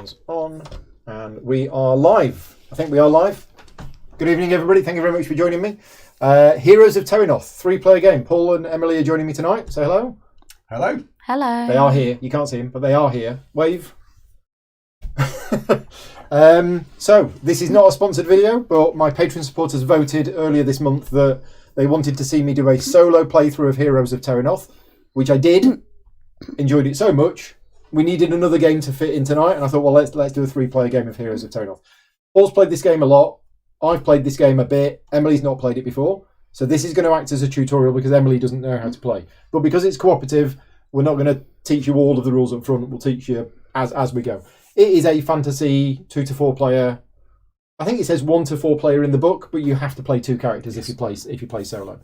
Microphones on, and we are live. I think we are live. Good evening, everybody. Thank you very much for joining me. Heroes of Terrinoth, 3-player game. Paul and Emily are joining me tonight. Say hello. Hello. Hello. They are here. You can't see them, but they are here. Wave. So, this is not a sponsored video, but my Patreon supporters voted earlier this month that they wanted to see me do a solo playthrough of Heroes of Terrinoth, which I did. Enjoyed it so much. We needed another game to fit in tonight, and I thought, well, let's do a 3-player game of Heroes of Terrinoth. Paul's played this game a lot. I've played this game a bit. Emily's not played it before. So this is going to act as a tutorial because Emily doesn't know how to play. But because it's cooperative, we're not going to teach you all of the rules up front. We'll teach you as we go. It is a fantasy 2 to 4 player. I think it says 1 to 4 player in the book, but you have to play 2 characters if you play solo.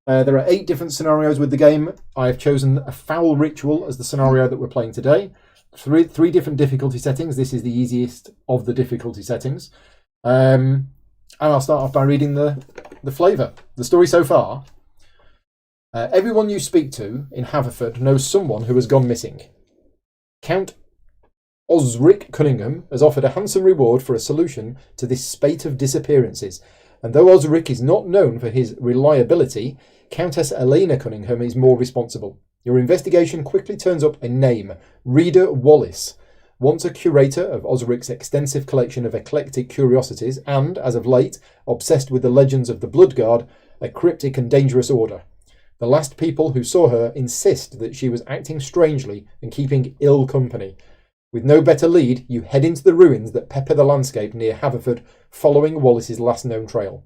There are 8 different scenarios with the game. I have chosen a foul ritual as the scenario that we're playing today. Three different difficulty settings. This is the easiest of the difficulty settings. And I'll start off by reading the flavour. The story so far. Everyone you speak to in Haverford knows someone who has gone missing. Count Osric Cunningham has offered a handsome reward for a solution to this spate of disappearances. And though Osric is not known for his reliability, Countess Elena Cunningham is more responsible. Your investigation quickly turns up a name, Reader Wallace, once a curator of Osric's extensive collection of eclectic curiosities and, as of late, obsessed with the legends of the Bloodguard, a cryptic and dangerous order. The last people who saw her insist that she was acting strangely and keeping ill company. With no better lead, you head into the ruins that pepper the landscape near Haverford, following Wallace's last known trail.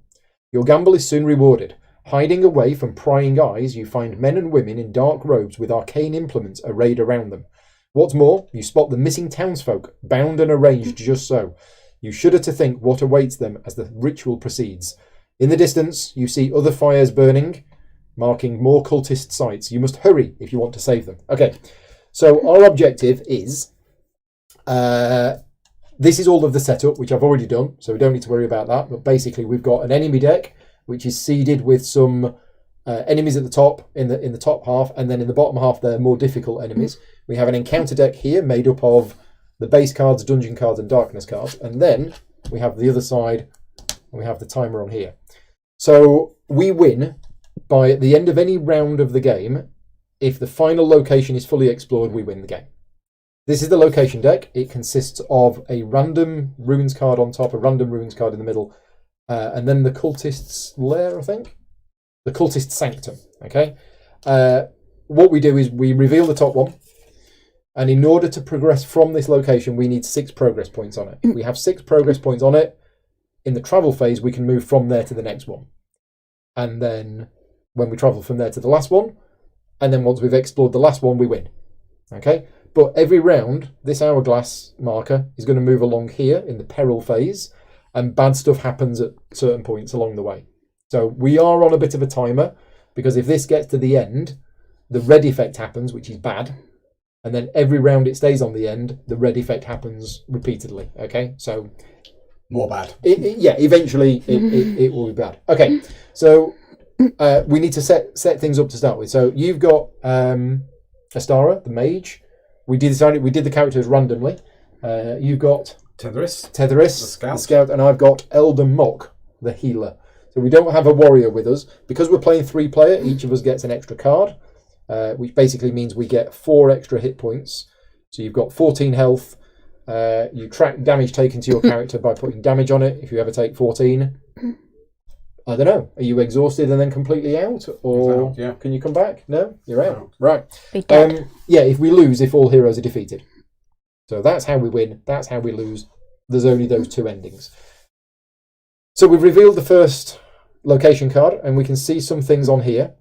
Your gamble is soon rewarded. Hiding away from prying eyes, you find men and women in dark robes with arcane implements arrayed around them. What's more, you spot the missing townsfolk, bound and arranged just so. You shudder to think what awaits them as the ritual proceeds. In the distance, you see other fires burning, marking more cultist sites. You must hurry if you want to save them. Okay, so our objective is... this is all of the setup, which I've already done, so we don't need to worry about that. But basically, we've got an enemy deck, which is seeded with some enemies at the top, in the top half, and then in the bottom half, they're more difficult enemies. We have an encounter deck here made up of the base cards, dungeon cards, and darkness cards. And then we have the other side, and we have the timer on here. So we win by, at the end of any round of the game, if the final location is fully explored, we win the game. This is the location deck. It consists of a random ruins card on top, a random ruins card in the middle, and then the cultist's lair, I think. The cultist sanctum, okay? What we do is we reveal the top one, and in order to progress from this location, we need 6 progress points on it. If we have 6 progress points on it, in the travel phase, we can move from there to the next one. And then when we travel from there to the last one, and then once we've explored the last one, we win, okay? But every round, this hourglass marker is going to move along here in the peril phase, and bad stuff happens at certain points along the way. So we are on a bit of a timer, because if this gets to the end, the red effect happens, which is bad, and then every round it stays on the end, the red effect happens repeatedly, okay? So... more bad. Eventually it will be bad. Okay, so we need to set things up to start with. So you've got Astara, the mage. We did the characters randomly. You've got Tetheris, the scout, and I've got Elder Mock, the healer. So we don't have a warrior with us. Because we're playing 3-player, each of us gets an extra card, which basically means we get 4 extra hit points. So you've got 14 health. You track damage taken to your character by putting damage on it, if you ever take 14. I don't know. Are you exhausted and then completely out? Or yeah. Can you come back? No? You're out. No. Right. Be dead. If we lose, if all heroes are defeated. So that's how we win. That's how we lose. There's only those 2 endings. So we've revealed the first location card, and we can see some things on here.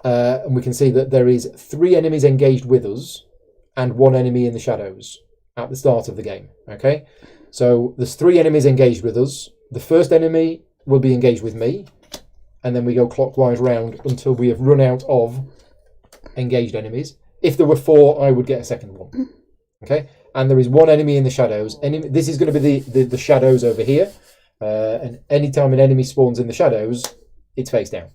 And we can see that there is 3 enemies engaged with us and 1 enemy in the shadows at the start of the game. Okay? So there's 3 enemies engaged with us. The first enemy will be engaged with me, and then we go clockwise round until we have run out of engaged enemies. If there were 4, I would get a second one. Okay, and there is 1 enemy in the shadows. This is going to be the shadows over here, and anytime an enemy spawns in the shadows, it's face down.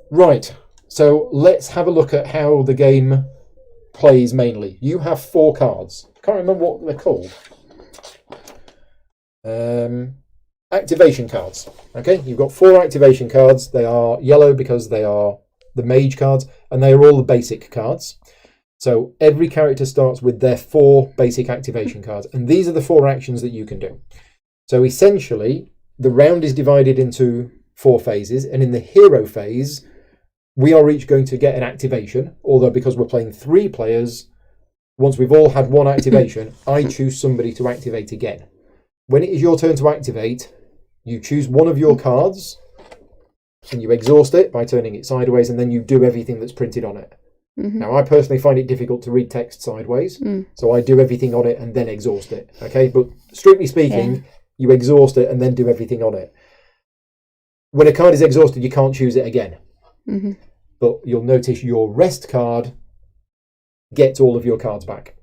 Right, so let's have a look at how the game plays mainly. You have 4 cards. can't remember what they're called. Activation cards. Okay, you've got 4 activation cards. They are yellow because they are the mage cards, and they are all the basic cards. So every character starts with their 4 basic activation cards, and these are the 4 actions that you can do. So essentially, the round is divided into 4 phases, and in the hero phase, we are each going to get an activation, although because we're playing 3 players, once we've all had 1 activation, I choose somebody to activate again. When it is your turn to activate, you choose one of your cards, and you exhaust it by turning it sideways, and then you do everything that's printed on it. Now, I personally find it difficult to read text sideways, so I do everything on it and then exhaust it. Okay, but strictly speaking, you exhaust it and then do everything on it. When a card is exhausted, you can't choose it again. But you'll notice your rest card gets all of your cards back.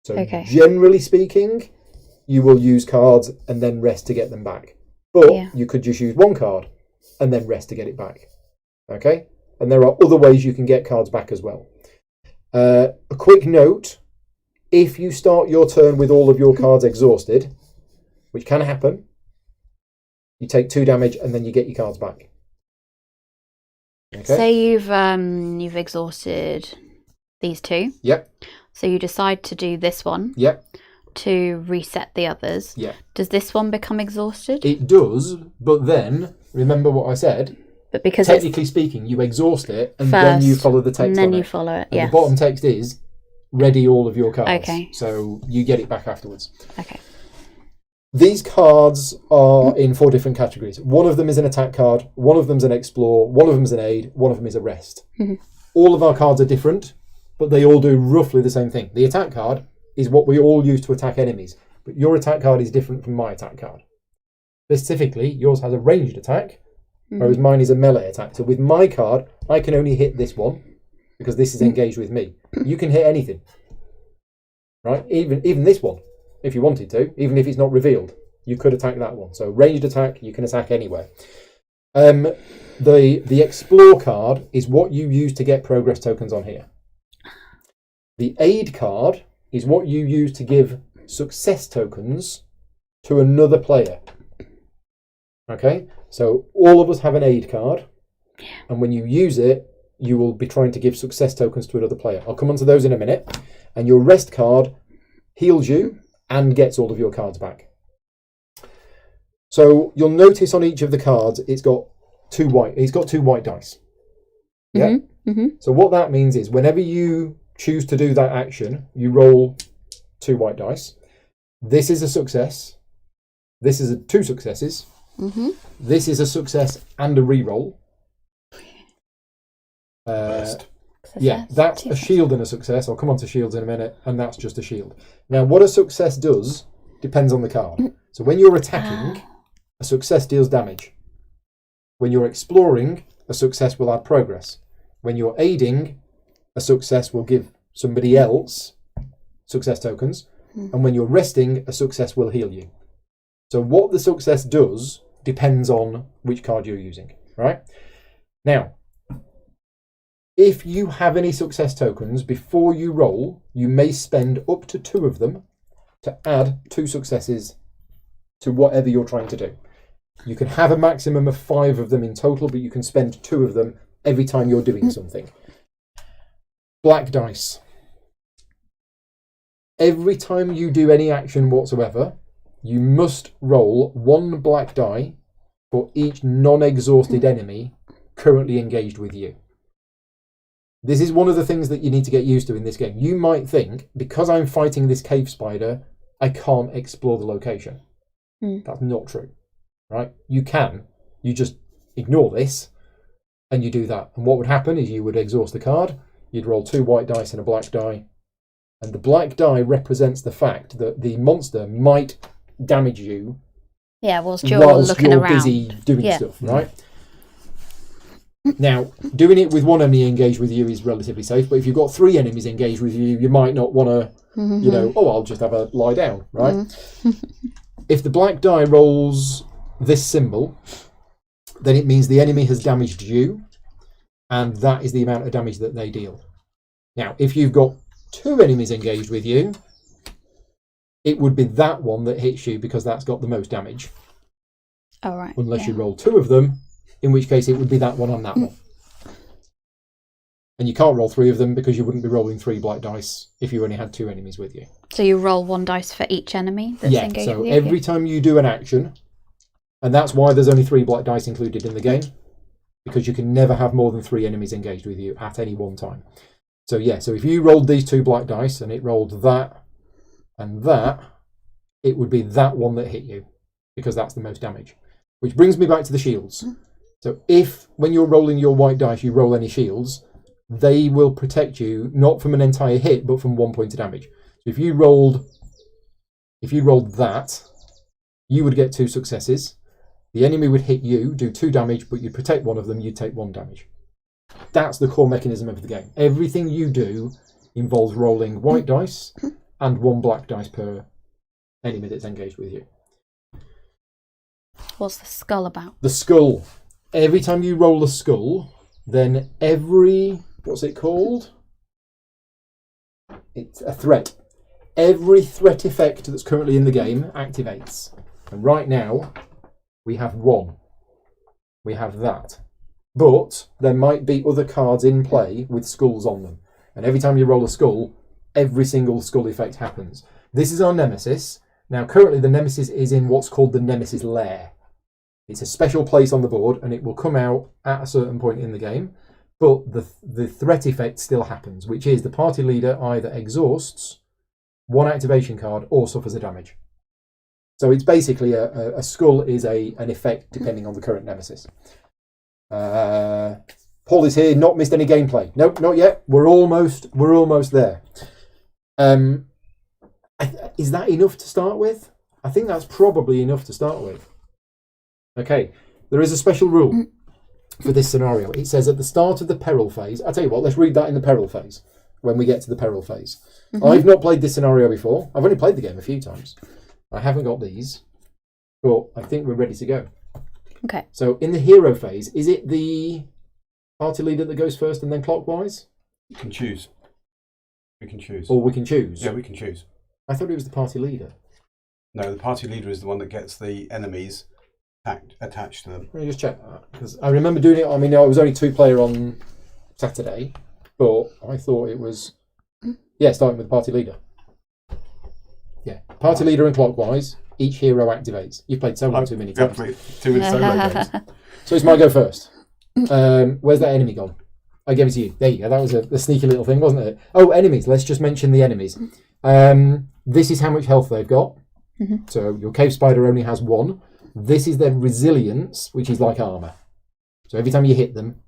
So generally speaking, you will use cards and then rest to get them back. But you could just use 1 card and then rest to get it back. Okay? And there are other ways you can get cards back as well. A quick note, if you start your turn with all of your cards exhausted, which can happen, you take 2 damage and then you get your cards back. Okay? Say you've exhausted these 2. Yep. So you decide to do this one. Yep. To reset the others. Yeah. Does this one become exhausted? It does, but then remember what I said. But because technically speaking, you exhaust it and then you follow the text. And then on you it. follow it. And Yeah. the bottom text is ready all of your cards. Okay. So you get it back afterwards. Okay. These cards are in 4 different categories. One of them is an attack card, one of them's an explore, one of them's an aid, one of them is a rest. All of our cards are different, but they all do roughly the same thing. The attack card is what we all use to attack enemies, but your attack card is different from my attack card. Specifically, yours has a ranged attack, whereas mine is a melee attack. So with my card, I can only hit this one, because this is engaged with me. You can hit anything, right? Even this one, if you wanted to, even if it's not revealed, you could attack that one. So ranged attack, you can attack anywhere. The explore card is what you use to get progress tokens on here. The aid card is what you use to give success tokens to another player. Okay, so all of us have an aid card, and when you use it, you will be trying to give success tokens to another player. I'll come on to those in a minute. And your rest card heals you and gets all of your cards back. So you'll notice on each of the cards, it's got 2 white dice. Yeah. So what that means is whenever you choose to do that action, you roll 2 white dice. This is a success. This is 2 successes. This is a success and a reroll. Yeah, that's a shield and a success. I'll come on to shields in a minute, and that's just a shield. Now, what a success does depends on the card. So when you're attacking, a success deals damage. When you're exploring, a success will add progress. When you're aiding, a success will give somebody else success tokens. And when you're resting, a success will heal you. So what the success does depends on which card you're using, right? Now, if you have any success tokens, before you roll, you may spend up to 2 of them to add 2 successes to whatever you're trying to do. You can have a maximum of 5 of them in total, but you can spend 2 of them every time you're doing something. Black dice. Every time you do any action whatsoever, you must roll 1 black die for each non-exhausted enemy currently engaged with you. This is one of the things that you need to get used to in this game. You might think, because I'm fighting this cave spider, I can't explore the location. That's not true, right? You can. You just ignore this and you do that. And what would happen is you would exhaust the card, you'd roll 2 white dice and a black die, and the black die represents the fact that the monster might damage you whilst you're around. busy doing stuff, right? Now, doing it with 1 enemy engaged with you is relatively safe, but if you've got 3 enemies engaged with you, you might not want to, I'll just have a lie down, right? If the black die rolls this symbol, then it means the enemy has damaged you, and that is the amount of damage that they deal. Now, if you've got 2 enemies engaged with you, it would be that one that hits you because that's got the most damage. All right. Unless you roll 2 of them, in which case it would be that one on that one. And you can't roll 3 of them because you wouldn't be rolling 3 black dice if you only had 2 enemies with you. So you roll 1 dice for each enemy that's engaged so with you? every time you do an action, and that's why there's only 3 black dice included in the game, because you can never have more than 3 enemies engaged with you at any one time. So so if you rolled these 2 black dice and it rolled that and that, it would be that one that hit you because that's the most damage. Which brings me back to the shields. So if, when you're rolling your white dice, you roll any shields, they will protect you not from an entire hit, but from 1 point of damage. So if you rolled that, you would get 2 successes. The enemy would hit you, do 2 damage, but you'd protect one of them, you'd take 1 damage. That's the core mechanism of the game. Everything you do involves rolling white dice and 1 black dice per enemy that's engaged with you. What's the skull about? The skull. Every time you roll a skull, then what's it called? It's a threat. Every threat effect that's currently in the game activates. And right now, we have 1. We have that. But there might be other cards in play with skulls on them. And every time you roll a skull, every single skull effect happens. This is our Nemesis. Now, currently, the Nemesis is in what's called the Nemesis Lair. It's a special place on the board, and it will come out at a certain point in the game. But the threat effect still happens, which is the party leader either exhausts 1 activation card or suffers a damage. So it's basically a skull is an effect depending on the current Nemesis. Paul is here, not missed any gameplay. Nope, not yet. We're almost there. Is that enough to start with? I think that's probably enough to start with. Okay, there is a special rule for this scenario. It says at the start of the peril phase, I'll tell you what, let's read that in the peril phase, when we get to the peril phase. I've not played this scenario before. I've only played the game a few times. I haven't got these, but I think we're ready to go. Okay. So in the hero phase, is it the party leader that goes first and then clockwise? You can choose. We can choose. Or we can choose? Yeah, we can choose. I thought it was the party leader. No, the party leader is the one that gets the enemies attached to them. Let me just check that, because I remember doing it. I mean, I was only 2-player on Saturday, but I thought it was, starting with the party leader. Yeah, party leader and clockwise. Each hero activates. You've played solo too many times. Too many solo games. So it's my go first. Where's that enemy gone? I gave it to you. There you go. That was a sneaky little thing, wasn't it? Oh, enemies. Let's just mention the enemies. This is how much health they've got. So your cave spider only has 1. This is their resilience, which is like armor. So every time you hit them,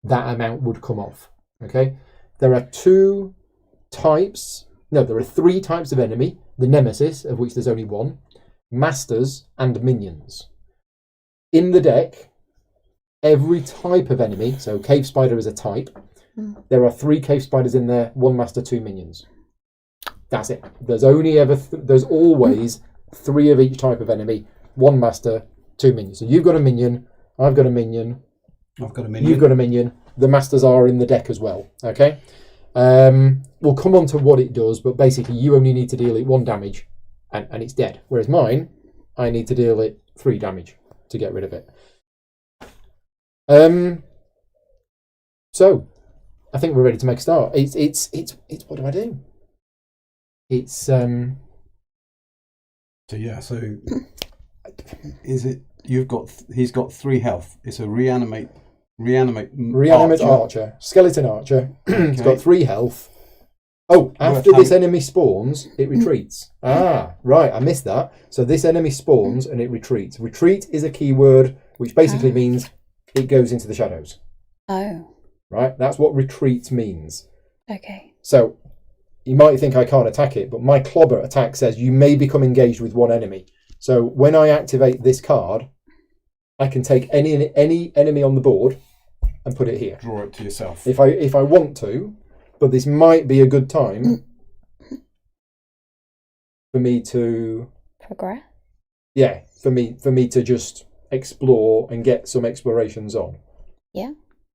that amount would come off. Okay? There are 3 types of enemy. The Nemesis, of which there's only 1. Masters and minions. In the deck, every type of enemy, so cave spider is a type, there are 3 cave spiders in there, 1 master, 2 minions. That's it. There's always 3 of each type of enemy, 1 master, 2 minions. So you've got a minion, I've got a minion, I've got a minion. you've got a minion. The masters are in the deck as well. Okay. We'll come on to what it does, but basically you only need to deal it 1 damage, and it's dead. Whereas mine, I need to deal it 3 damage to get rid of it. So I think we're ready to make a start. It's what do I do? It's So is it he's got 3 health. It's a reanimate archer. Skeleton archer. It's got 3 health. Oh, after this enemy spawns, it retreats. Ah, right, I missed that. So this enemy spawns and it retreats. Retreat is a key word, which basically means it goes into the shadows. Oh. Right, that's what retreat means. Okay. So you might think I can't attack it, but my clobber attack says you may become engaged with 1 enemy. So when I activate this card, I can take any enemy on the board and put it here. Draw it to yourself. If I want to, but this might be a good time for me to progress. Yeah, for me to just explore and get some explorations on. Yeah.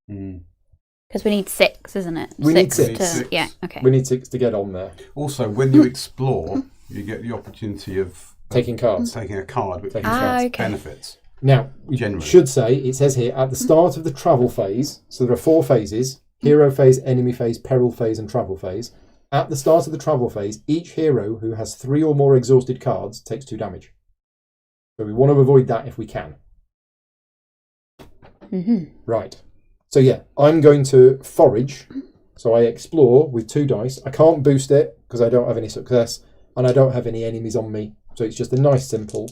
Because we need 6, isn't it? We need 6. Yeah. Okay. We need 6 to get on there. Also, when you explore, you get the opportunity of taking cards. taking a card, which Taking has cards. Okay. benefits. Now, we Generally. should say, it says here, at the start of the travel phase, so there are 4 phases, hero phase, enemy phase, peril phase, and travel phase. At the start of the travel phase, each hero who has 3 or more exhausted cards takes 2 damage. So we want to avoid that if we can. Right. So yeah, I'm going to forage. So I explore with 2 dice. I can't boost it because I don't have any success, and I don't have any enemies on me. So it's just a nice simple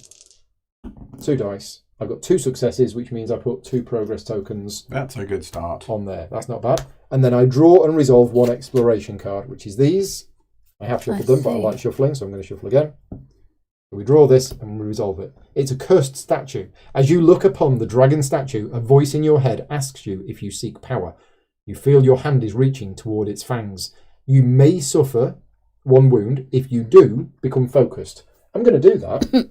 2 dice. I've got 2 successes, which means I put 2 progress tokens That's a good start. on there. That's not bad. And then I draw and resolve 1 exploration card, which is these. I have shuffled them, but I like shuffling, so I'm going to shuffle again. So we draw this and we resolve it. It's a cursed statue. As you look upon the dragon statue, a voice in your head asks you if you seek power. You feel your hand is reaching toward its fangs. You may suffer 1 wound. If you do, become focused. I'm going to do that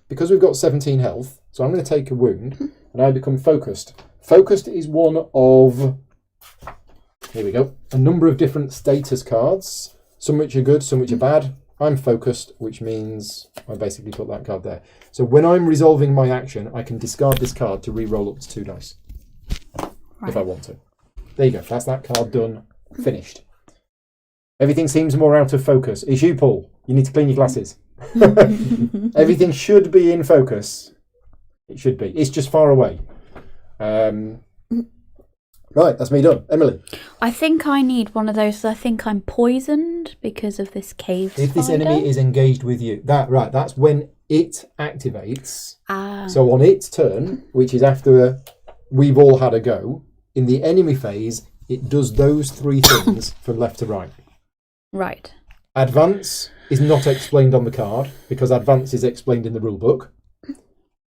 because we've got 17 health. So I'm going to take a wound and I become focused. Focused is one of, here we go, a number of different status cards. Some which are good, some which are bad. I'm focused, which means I basically put that card there. So when I'm resolving my action, I can discard this card to re-roll up to 2 dice. If I want to. There you go. That's that card done. Finished. Everything seems more out of focus. It's you, Paul. You need to clean your glasses. Everything should be in focus. It should be. It's just far away. Right, that's me done. Emily. I think I need one of those. I think I'm poisoned because of this cave If this enemy is engaged with you, that's when it activates. So on its turn, which is after we've all had a go, in the enemy phase, it does those 3 things from left to right. Right. Advance is not explained on the card because advance is explained in the rulebook.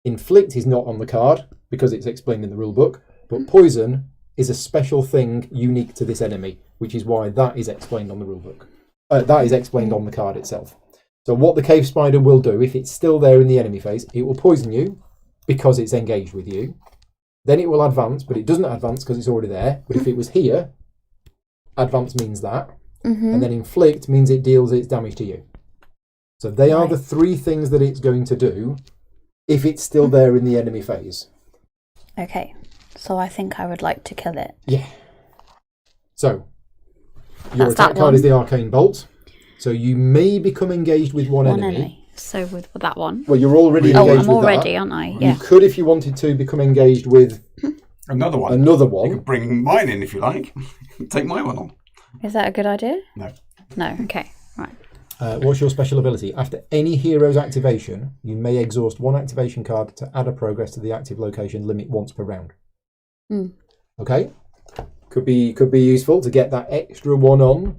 Inflict is not on the card because it's explained in the rulebook. But poison is a special thing unique to this enemy, which is why that is explained on the rulebook. That is explained on the card itself. So what the cave spider will do, if it's still there in the enemy phase, it will poison you because it's engaged with you. Then it will advance, but it doesn't advance because it's already there. But if it was here, advance means that. And then inflict means it deals its damage to you. So they are the 3 things that it's going to do if it's still there in the enemy phase. Okay. So I think I would like to kill it. Yeah. So your That's attack that card one. is the Arcane Bolt. So you may become engaged with one enemy. So with that one. Well, you're already Oh, engaged I'm with already, that. aren't I? You Yeah. could, if you wanted to, become engaged with Another one. another You one. can bring mine in if you like. Take my one on. Is that a good idea? No. No. Okay. Right. What's your special ability? After any hero's activation, you may exhaust 1 activation card to add a progress to the active location limit once per round. Okay, could be useful to get that extra 1 on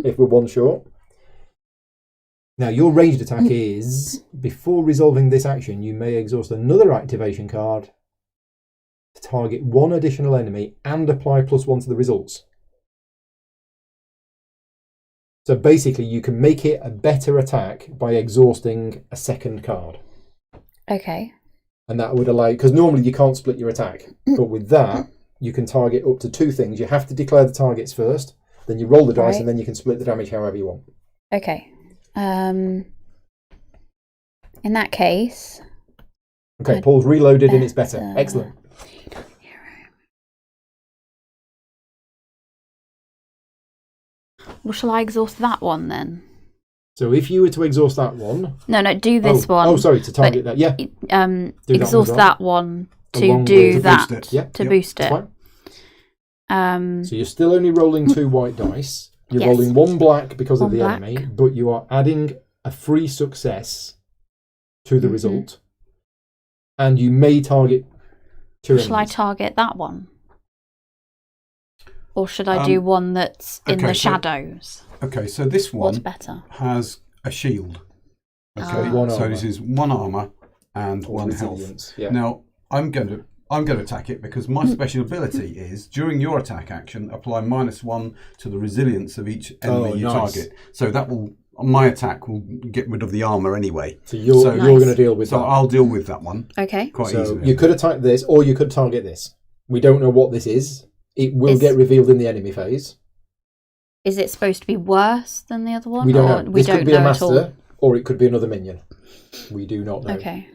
if we're 1 short. Now your ranged attack is, before resolving this action, you may exhaust another activation card to target 1 additional enemy and apply +1 to the results. So basically you can make it a better attack by exhausting a second card. Okay. And that would allow, because normally you can't split your attack, but with that, you can target up to 2 things. You have to declare the targets first, then you roll the dice, and then you can split the damage however you want. Okay. In that case. Okay, Paul's reloaded and it's better. Excellent. Well, shall I exhaust that one then? So if you were to exhaust that one... No, do this one. Oh, sorry, to target that, yeah. Exhaust that one The to one do with- that, boost it. Yeah, to boost it. that's fine. So you're still only rolling 2 white dice. You're Yes. rolling 1 black because of One the black. enemy, but you are adding a free success to the result. And you may target 2 enemies. Shall I target that one? Or should I do one that's in the shadows? Okay, so this What's one better? has a shield. Okay, One so armor. this is 1 armor and 1 health. Resilience, yeah. Now I'm going to attack it because my special ability is during your attack action apply -1 to the resilience of each enemy you nice. target. So that will, my attack will get rid of the armor anyway. So you're Nice. going to deal with So that. I'll deal with that one Okay. quite So easily. you could attack this, or you could target this. We don't know what this is. It will get revealed in the enemy phase. Is it supposed to be worse than the other one? We don't or know. We This don't could be know a at all. master, or it could be another minion. We do not know. Okay.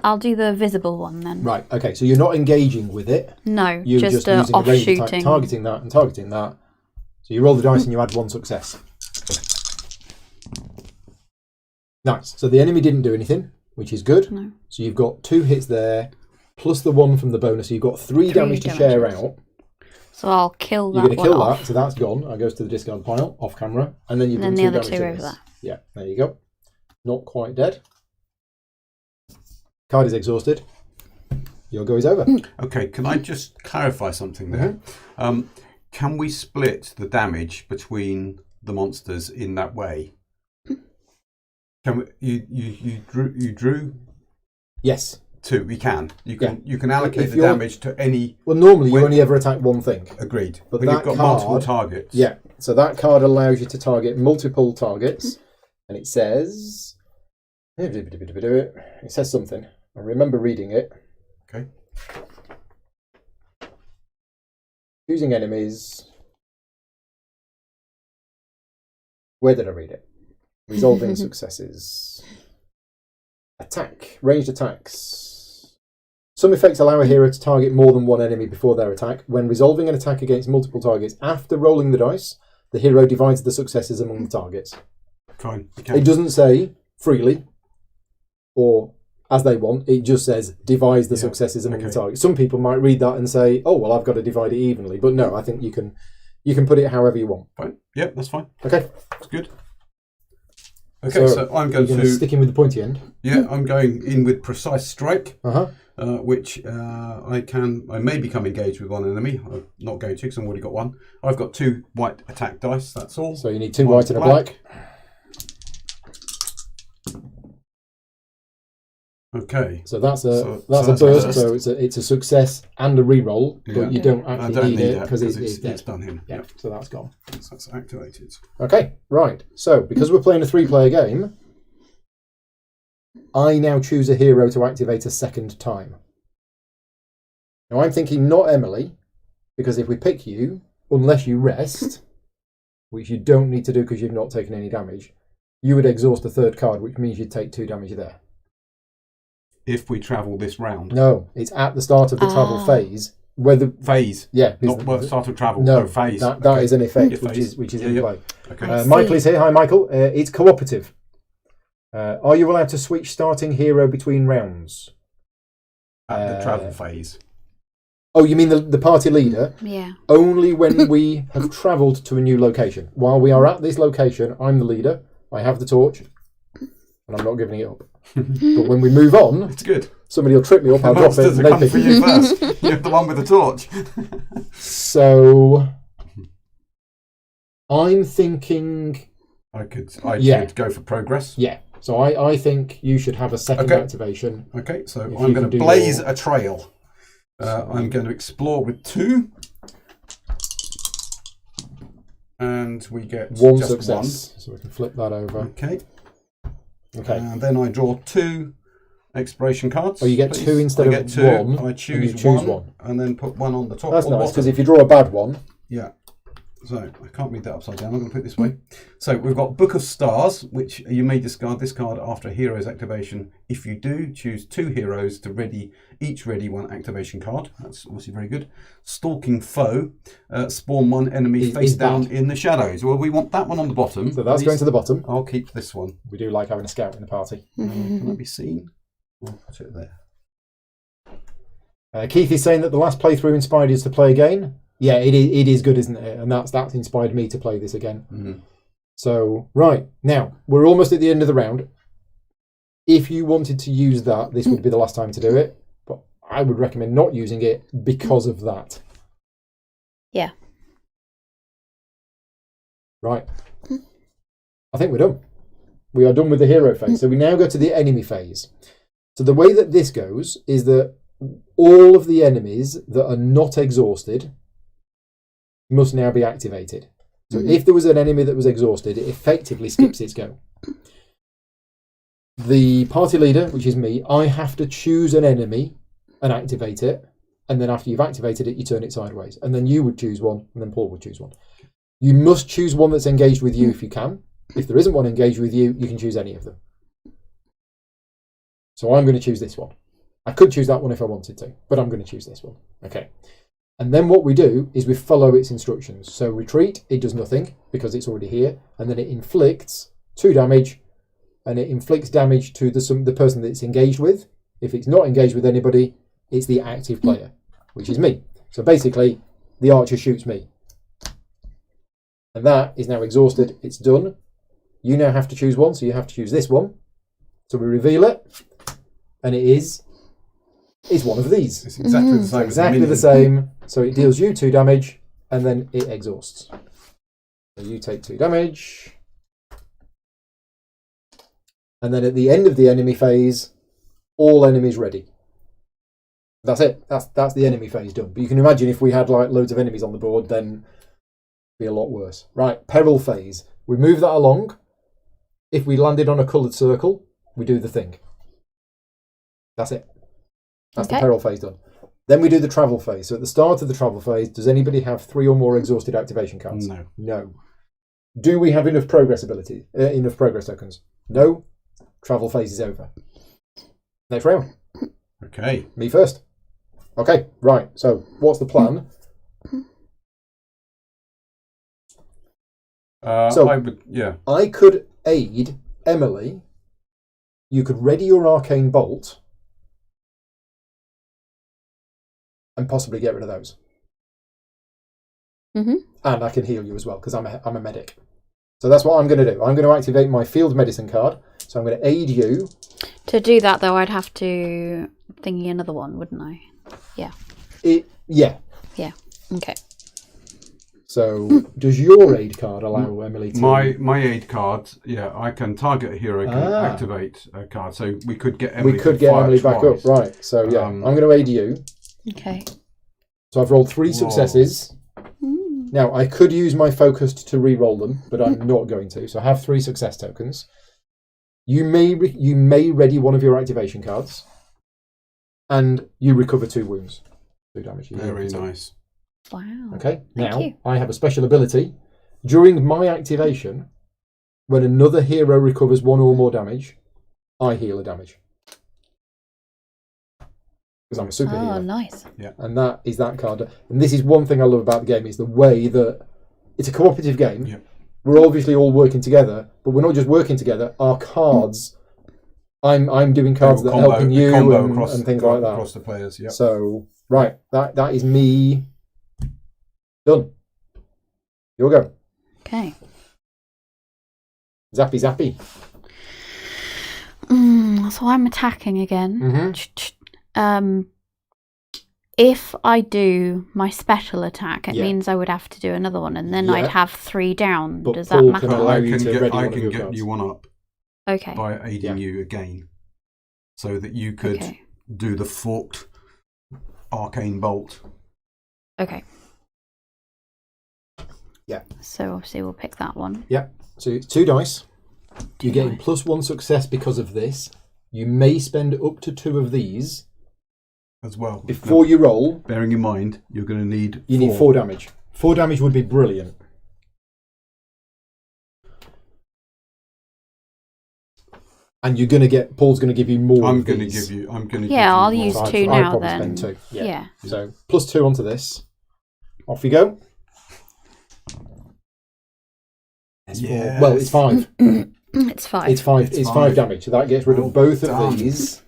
I'll do the visible one then. Right, okay, so you're not engaging with it. No, You're just using a range attack, off-shooting. targeting that and targeting that. So you roll the dice and you add 1 success. Nice. So the enemy didn't do anything, which is good. No. So you've got 2 hits there, plus the 1 from the bonus. So you've got 3 damage to share out. So I'll kill that You're going to kill off. that, so that's gone. That goes to the discard pile, off camera. And then you've done And 2 then the other damage 2 to over this. there. Yeah, there you go. Not quite dead. Card is exhausted. Your go is over. Okay, can I just clarify something there? Can we split the damage between the monsters in that way? Can we, you drew Yes. 2. We can. You can allocate If the you're- damage to any. Well, normally you only ever attack one thing. Agreed. But when that you've got card- multiple targets. Yeah. So that card allows you to target multiple targets, and it says something. I remember reading it. Okay. Choosing enemies. Where did I read it? Resolving successes. Attack. Ranged attacks. Some effects allow a hero to target more than one enemy before their attack. When resolving an attack against multiple targets after rolling the dice, the hero divides the successes among the targets. Fine. It doesn't say freely or as they want. It just says divides the successes among the targets. Some people might read that and say, "Oh, well, I've got to divide it evenly." But no, I think you can put it however you want. Fine. Yep, that's fine. Okay. That's good. Okay, so I'm going to stick in with the pointy end. Yeah, I'm going in with precise strike, Uh-huh. which I may become engaged with one enemy. I'm not going to because I've already got 1. I've got 2 white attack dice. That's all. So you need 2 white and a black. Okay. So that's a that's burst. a So it's a success and a reroll, but Yeah. you don't I actually don't need it because because it's dead. it's done him. Yeah. So that's gone. So that's activated. Okay, right. So because we're playing a 3-player game, I now choose a hero to activate a second time. Now I'm thinking not Emily, because if we pick you, unless you rest, which you don't need to do because you've not taken any damage, you would exhaust a 3rd card, which means you'd take 2 damage there. If we travel this round. No, it's at the start of the travel phase. Whether Phase. yeah, Not start of travel. no, phase. that Okay. is an effect Yeah, which is Yeah, in yeah. play. Okay. Michael is here. Hi, Michael. It's cooperative. Are you allowed to switch starting hero between rounds? At the travel phase. Oh, you mean the party leader? Yeah. Only when we have travelled to a new location. While we are at this location, I'm the leader. I have the torch, and I'm not giving it up. But when we move on, It's good. somebody will trip me up. I'll drop it. Monsters And are they coming pick for it. you first. You're the one with the torch. So I'm thinking. I Yeah. should go for progress. Yeah. So I think you should have a second Okay. activation. Okay, so If you I'm going can to do blaze your- a trail. I'm going to explore with 2. And we get 1 just success. So we can flip that over. 1. Okay. Okay. And then I draw 2 exploration cards. Oh, you get please. 2 instead I of get 2. 1. I and choose, you choose 1, and then put 1 on the top. That's or the nice, because bottom. if you draw a bad one, Yeah. So I can't read that upside down. I'm going to put it this way. So we've got Book of Stars, which you may discard this card after a hero's activation. If you do, choose 2 heroes to each ready 1 activation card. That's obviously very good. Stalking Foe, spawn 1 enemy Is face down bad. in the shadows. Well, we want that one on the bottom. so that's going to the bottom. I'll keep this one. We do like having a scout in the party. Can that be seen? I'll put it there. Keith is saying that the last playthrough inspired us to play again. Yeah, it is good, isn't it? And that's inspired me to play this again. Mm-hmm. So, right, now, we're almost at the end of the round. If you wanted to use that, this would be the last time to do it. But I would recommend not using it because of that. Yeah. Right. I think we're done. We are done with the hero phase. So we now go to the enemy phase. So the way that this goes is that all of the enemies that are not exhausted must now be activated. So if there was an enemy that was exhausted, it effectively skips its go. The party leader, which is me, I have to choose an enemy and activate it. and then after you've activated it, you turn it sideways. And then you would choose one, and then Paul would choose one. You must choose one that's engaged with you if you can. If there isn't one engaged with you, you can choose any of them. So I'm going to choose this one. I could choose that one if I wanted to, but I'm going to choose this one. Okay. And then what we do is we follow its instructions. So retreat, it does nothing because it's already here, and then it inflicts 2 damage, and it inflicts damage to the person that it's engaged with. If it's not engaged with anybody, it's the active player, which is me. So basically, the archer shoots me. And that is now exhausted. It's done. You now have to choose one, so you have to choose this one. So we reveal it, and it is one of these. It's exactly the same. Exactly the same. So it deals you 2 damage, and then it exhausts. So you take 2 damage. And then at the end of the enemy phase, all enemies ready. That's it. That's the enemy phase done. But you can imagine if we had like loads of enemies on the board, then it'd be a lot worse. Right, peril phase. We move that along. If we landed on a coloured circle, we do the thing. That's it. That's the peril phase done. Then we do the travel phase. So at the start of the travel phase, does anybody have 3 or more exhausted activation cards? No. No. Do we have enough progress enough progress tokens? No. Travel phase is over. Next round. Okay. Me first. Okay, right. So what's the plan? I could aid Emily. You could ready your arcane bolt and possibly get rid of those. Mm-hmm. And I can heal you as well because I'm a medic. So that's what I'm going to do. I'm going to activate my field medicine card. So I'm going to aid you. To do that, though, I'd have to thingy another one, wouldn't I? Yeah. Yeah. Yeah. Okay. So does your aid card allow Emily to... My aid card, I can target a hero, can activate a card. So we could get Emily back up. Right. So I'm going to aid you. Okay. So I've rolled 3 successes. Now, I could use my focused to re-roll them, but I'm not going to. So I have 3 success tokens. You may ready one of your activation cards, and you recover 2 wounds. 2 damage. Very nice. Wow. Okay. Thank Now, you. I have a special ability. During my activation, when another hero recovers 1 or more damage, I heal a damage. Because I'm a superhero. Oh, nice. Yeah. And that is that card. And this is one thing I love about the game, is the way that it's a cooperative game. Yeah. We're obviously all working together, but we're not just working together. Our cards, I'm doing cards that are helping you and things like that. Across the players, yeah. So, right, that is me done. You'll go. Okay. Zappy. So I'm attacking again. Mm-hmm. If I do my special attack, it Yeah. means I would have to do another one, and then Yeah. I'd have 3 down. But Does Paul that matter? can allow I you can to get, ready I one of can your get cards. you one up Okay. by aiding you again, so that you could Okay. do the forked arcane bolt. Okay. Yeah. So obviously we'll pick that one. Yeah. So it's 2 dice. You're getting dice. +1 success because of this. You may spend up to 2 of these As well. before you roll. Bearing in mind, you're going to need You need 4 damage. 4 damage would be brilliant. And you're going to get... Paul's going to give you more I'm of going to these. give you... I'm going to Yeah, I'll give you use more. 2 I'd now probably then. spend 2. Yeah. So +2 onto this. Off you go. It's 4. Yes. Well, it's 5. It's 5. It's 5. It's 5 damage. So that gets rid Well of both done. of these.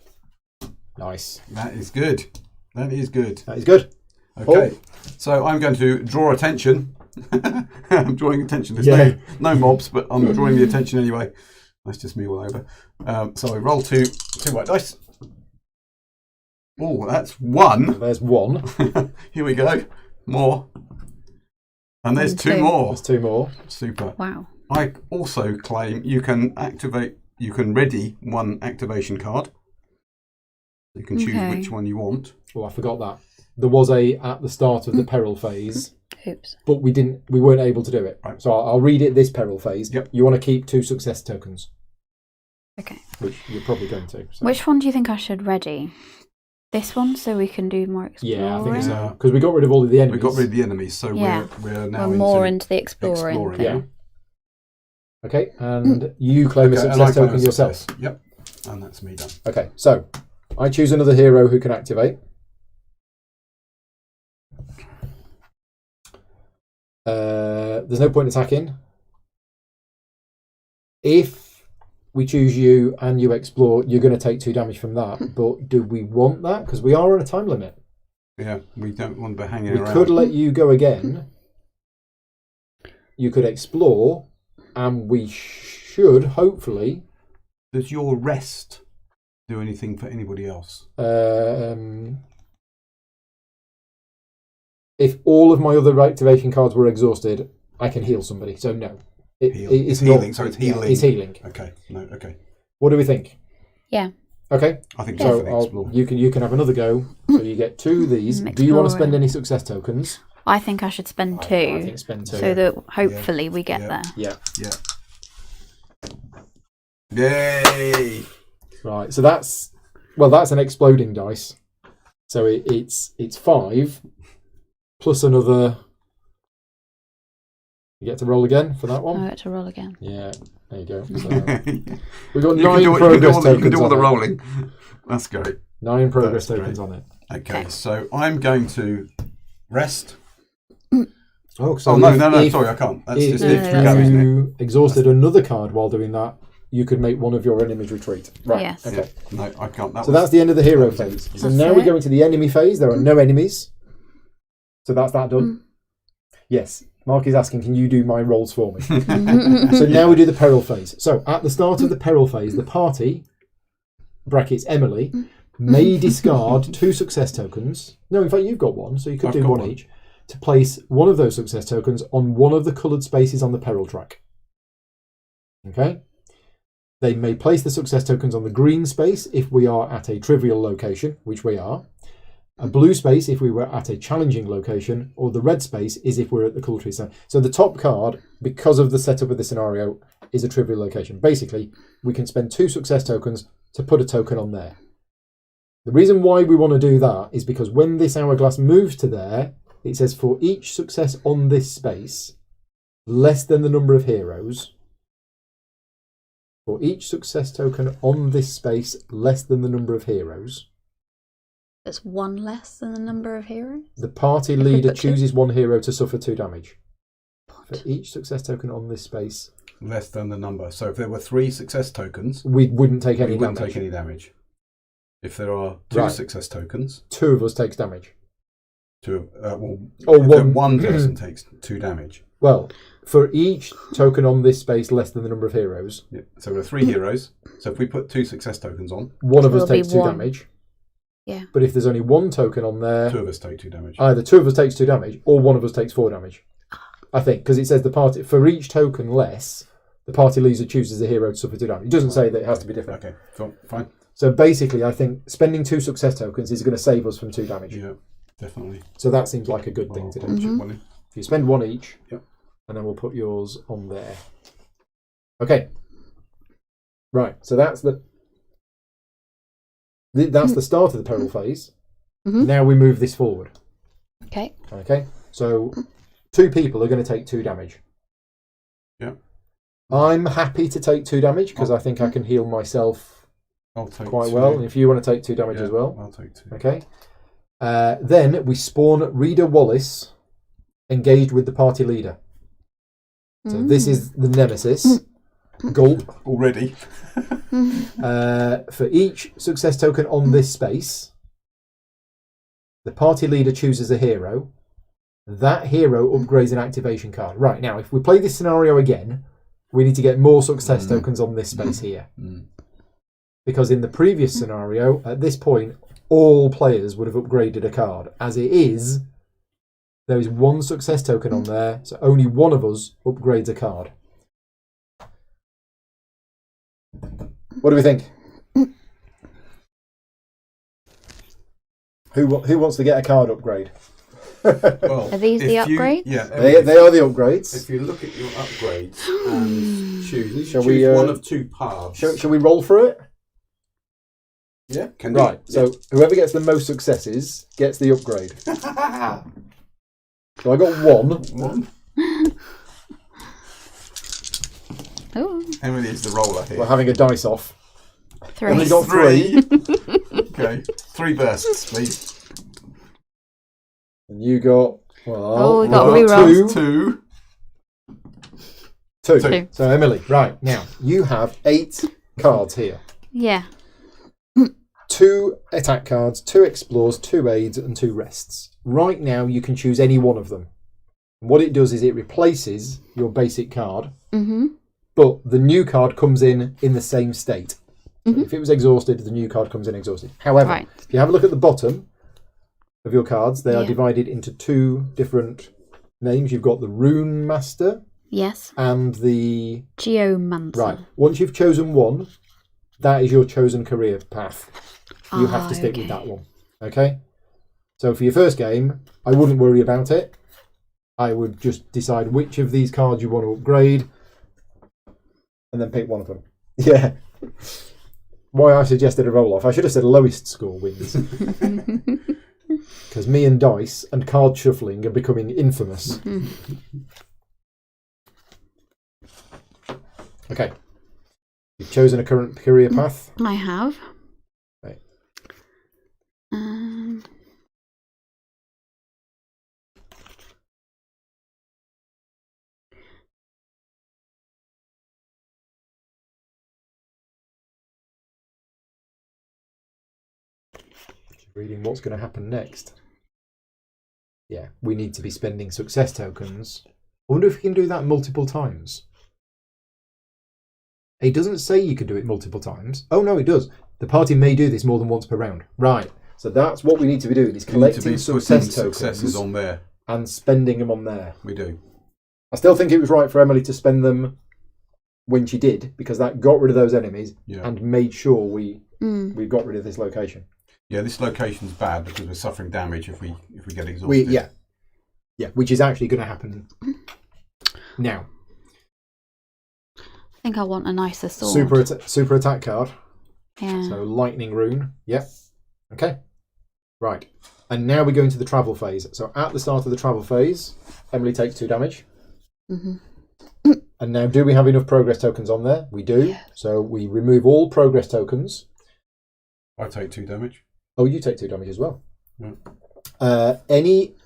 Nice. That is good. That is good. That is good. Okay. So I'm going to draw attention. I'm drawing attention. There's Yeah. no mobs, but I'm drawing the attention anyway. That's just me all over. So I roll 2 white dice. Oh, that's 1. There's 1. Here we go. More. And there's 2 2. more. There's 2 more. Super. Wow. I also claim you can ready 1 activation card. You can choose Okay. which one you want. Oh, I forgot that. There was at the start of the peril phase, Oops. but we weren't able to do it. Right. So I'll read it this peril phase. Yep. You want to keep 2 success tokens, Okay. which you're probably going to. So. Which one do you think I should ready? This one, so we can do more exploring. Yeah, I think so. Because we got rid of all of the enemies. We got rid of the enemies, so Yeah. we're now We're more into the exploring. exploring. Yeah. Okay, and you claim a Okay, and I success claim token a yourself. success. Yep, and that's me done. Okay, so I choose another hero who can activate. There's no point attacking. If we choose you and you explore, you're going to take 2 damage from that. But do we want that? Because we are on a time limit. Yeah, we don't want to be hanging We around. could let you go again. You could explore, and we should hopefully. Does your rest do anything for anybody else? If all of my other activation cards were exhausted, I can heal somebody. So no, It's healing. So it's healing. Yeah, it's healing. Okay. No. Okay. What do we think? Yeah. Okay. I think So definitely explore. you can have another go. So you get 2 of these. Do you want to spend any success tokens? I think I should spend 2. I think spend 2. So that hopefully we get there. Yeah. Yay! Right. So that's an exploding dice. So it's 5 plus another. You get to roll again for that one. I get to roll again. Yeah. There you go. So we've got You 9 can progress tokens. You can do all the on it. rolling. That's great. 9 progress That's tokens great. on it. Okay, so I'm going to rest. Oh, so no, if- sorry, I can't. That's If just No, if no, you no, go, isn't it? you exhausted another card while doing that, you could make one of your enemies retreat. Right. Yes. Okay. No, I can't. So that's the end of the hero phase. So That's now we it. go into the enemy phase. There are no enemies. So that's that done. Yes. Mark is asking, can you do my rolls for me? So now we do the peril phase. So at the start of the peril phase, the party, brackets Emily, may discard 2 success tokens. No, in fact, you've got one, so you could I've do got one each. To place one of those success tokens on one of the coloured spaces on the peril track. Okay? They may place the success tokens on the green space if we are at a trivial location, which we are. A blue space if we were at a challenging location, or the red space is if we're at the cool tree center. So the top card, because of the setup of the scenario, is a trivial location. Basically, we can spend 2 success tokens to put a token on there. The reason why we want to do that is because when this hourglass moves to there, it says for each success on this space, less than the number of heroes. For each success token on this space, less than the number of heroes. There's 1 less than the number of heroes. The party we leader put 2? chooses 1 hero to suffer 2 damage. For each success token on this space, less than the number. So if there were 3 success tokens, we wouldn't take any we wouldn't damage. take any damage. If there are 2 Right. success tokens, 2 of us takes damage. one person takes 2 damage. Well, for each token on this space less than the number of heroes, Yeah. So there are 3 heroes. So if we put 2 success tokens on, one of us It'll be takes 2 1. damage. Yeah. But if there's only 1 token on there, 2 of us take 2 damage. either 2 of us takes 2 damage or 1 of us takes 4 damage. I think, because it says the party, for each token less, the party leader chooses a hero to suffer 2 damage. It doesn't say that it has to be different. Okay, fine. So basically, I think spending 2 success tokens is going to save us from 2 damage. Yeah, definitely. So that seems like a good thing to do. Chip one in. You spend 1 each, Yep. and then we'll put yours on there. Okay. Right, so that's the start of the peril phase. Now we move this forward. Okay. Okay, so 2 people are going to take 2 damage. Yeah. I'm happy to take 2 damage because I think I can heal myself I'll take quite 2. well. And if you want to take 2 damage Yeah, as well. I'll take 2. Okay. Then we spawn Reader Wallace engaged with the party leader. So this is the Nemesis. Gulp. Already. For each success token on this space, the party leader chooses a hero. That hero upgrades an activation card. Right, now, if we play this scenario again, we need to get more success tokens on this space here. Because in the previous scenario, at this point, all players would have upgraded a card. As it is, there is 1 success token on there, so only 1 of us upgrades a card. What do we think? Who wants to get a card upgrade? Well, Are these the upgrades? Yeah. They are the upgrades. If you look at your upgrades and choose Shall we, one of 2 paths. Shall we roll for it? Yeah, can Right, do. so whoever gets the most successes gets the upgrade. So I got 1. One. Oh, Emily is the roller here. We're having a dice off. 3. Emily got 3. Okay, 3 bursts, please. And you got, well, Oh, we got you rerolls. 2. 2. Two. So Emily, right, now, you have 8 cards here. Yeah. 2 attack cards, 2 explores, 2 aids, and 2 rests. Right now, you can choose any one of them. And what it does is it replaces your basic card, but the new card comes in the same state. So if it was exhausted, the new card comes in exhausted. However, Right. if you have a look at the bottom of your cards, they are Yeah. divided into 2 different names. You've got the Rune Master Yes. and the... Geomancer. Right. Once you've chosen one, that is your chosen career path. You have to stick with that one. Okay? So for your first game, I wouldn't worry about it. I would just decide which of these cards you want to upgrade and then pick one of them. Yeah. Why I suggested a roll-off. I should have said lowest score wins. Because me and dice and card shuffling are becoming infamous. Okay. You've chosen a current career path. I have. Right. Reading what's going to happen next. Yeah, we need to be spending success tokens. I wonder if we can do that multiple times. It doesn't say you can do it multiple times. Oh no, it does. The party may do this more than once per round. Right. So that's what we need to be doing, is collecting success successes tokens on there. and spending them on there. We do. I still think it was right for Emily to spend them when she did, because that got rid of those enemies and made sure we got rid of this location. Yeah, this location's bad because we're suffering damage if we get exhausted. Yeah, which is actually going to happen now. I think I want a nicer sword. Super attack card. Yeah. So lightning rune. Yep. Okay. Right. And now we go into the travel phase. So at the start of the travel phase, Emily takes 2 damage. And now, do we have enough progress tokens on there? We do. Yeah. So we remove all progress tokens. I take 2 damage. Oh, you take 2 damage as well. Yeah. Any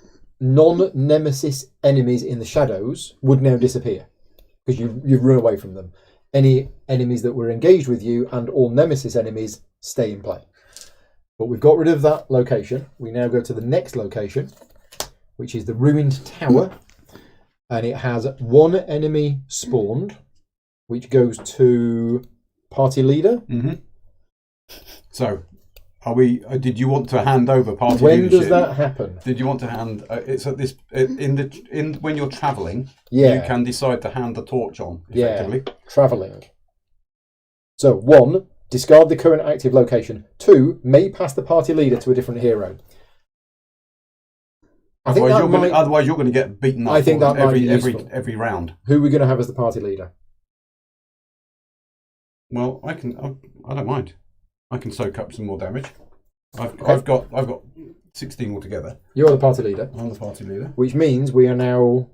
non-Nemesis enemies in the shadows would now disappear because you've run away from them. Any enemies that were engaged with you and all Nemesis enemies stay in play. But we've got rid of that location. We now go to the next location, which is the Ruined Tower. And it has 1 enemy spawned, which goes to party leader. So, are we? Did you want to hand over party When leadership? does that happen? Did you want to hand? It's at this in when you're travelling. Yeah. You can decide to hand the torch on effectively. Yeah, travelling. So 1, discard the current active location. 2, may pass the party leader to a different hero. Otherwise, you're going to get beaten up. I think that might be useful. every round. Who are we going to have as the party leader? Well, I don't mind. I can soak up some more damage. I've got 16 altogether. You're the party leader. I'm the party leader. Which means we are now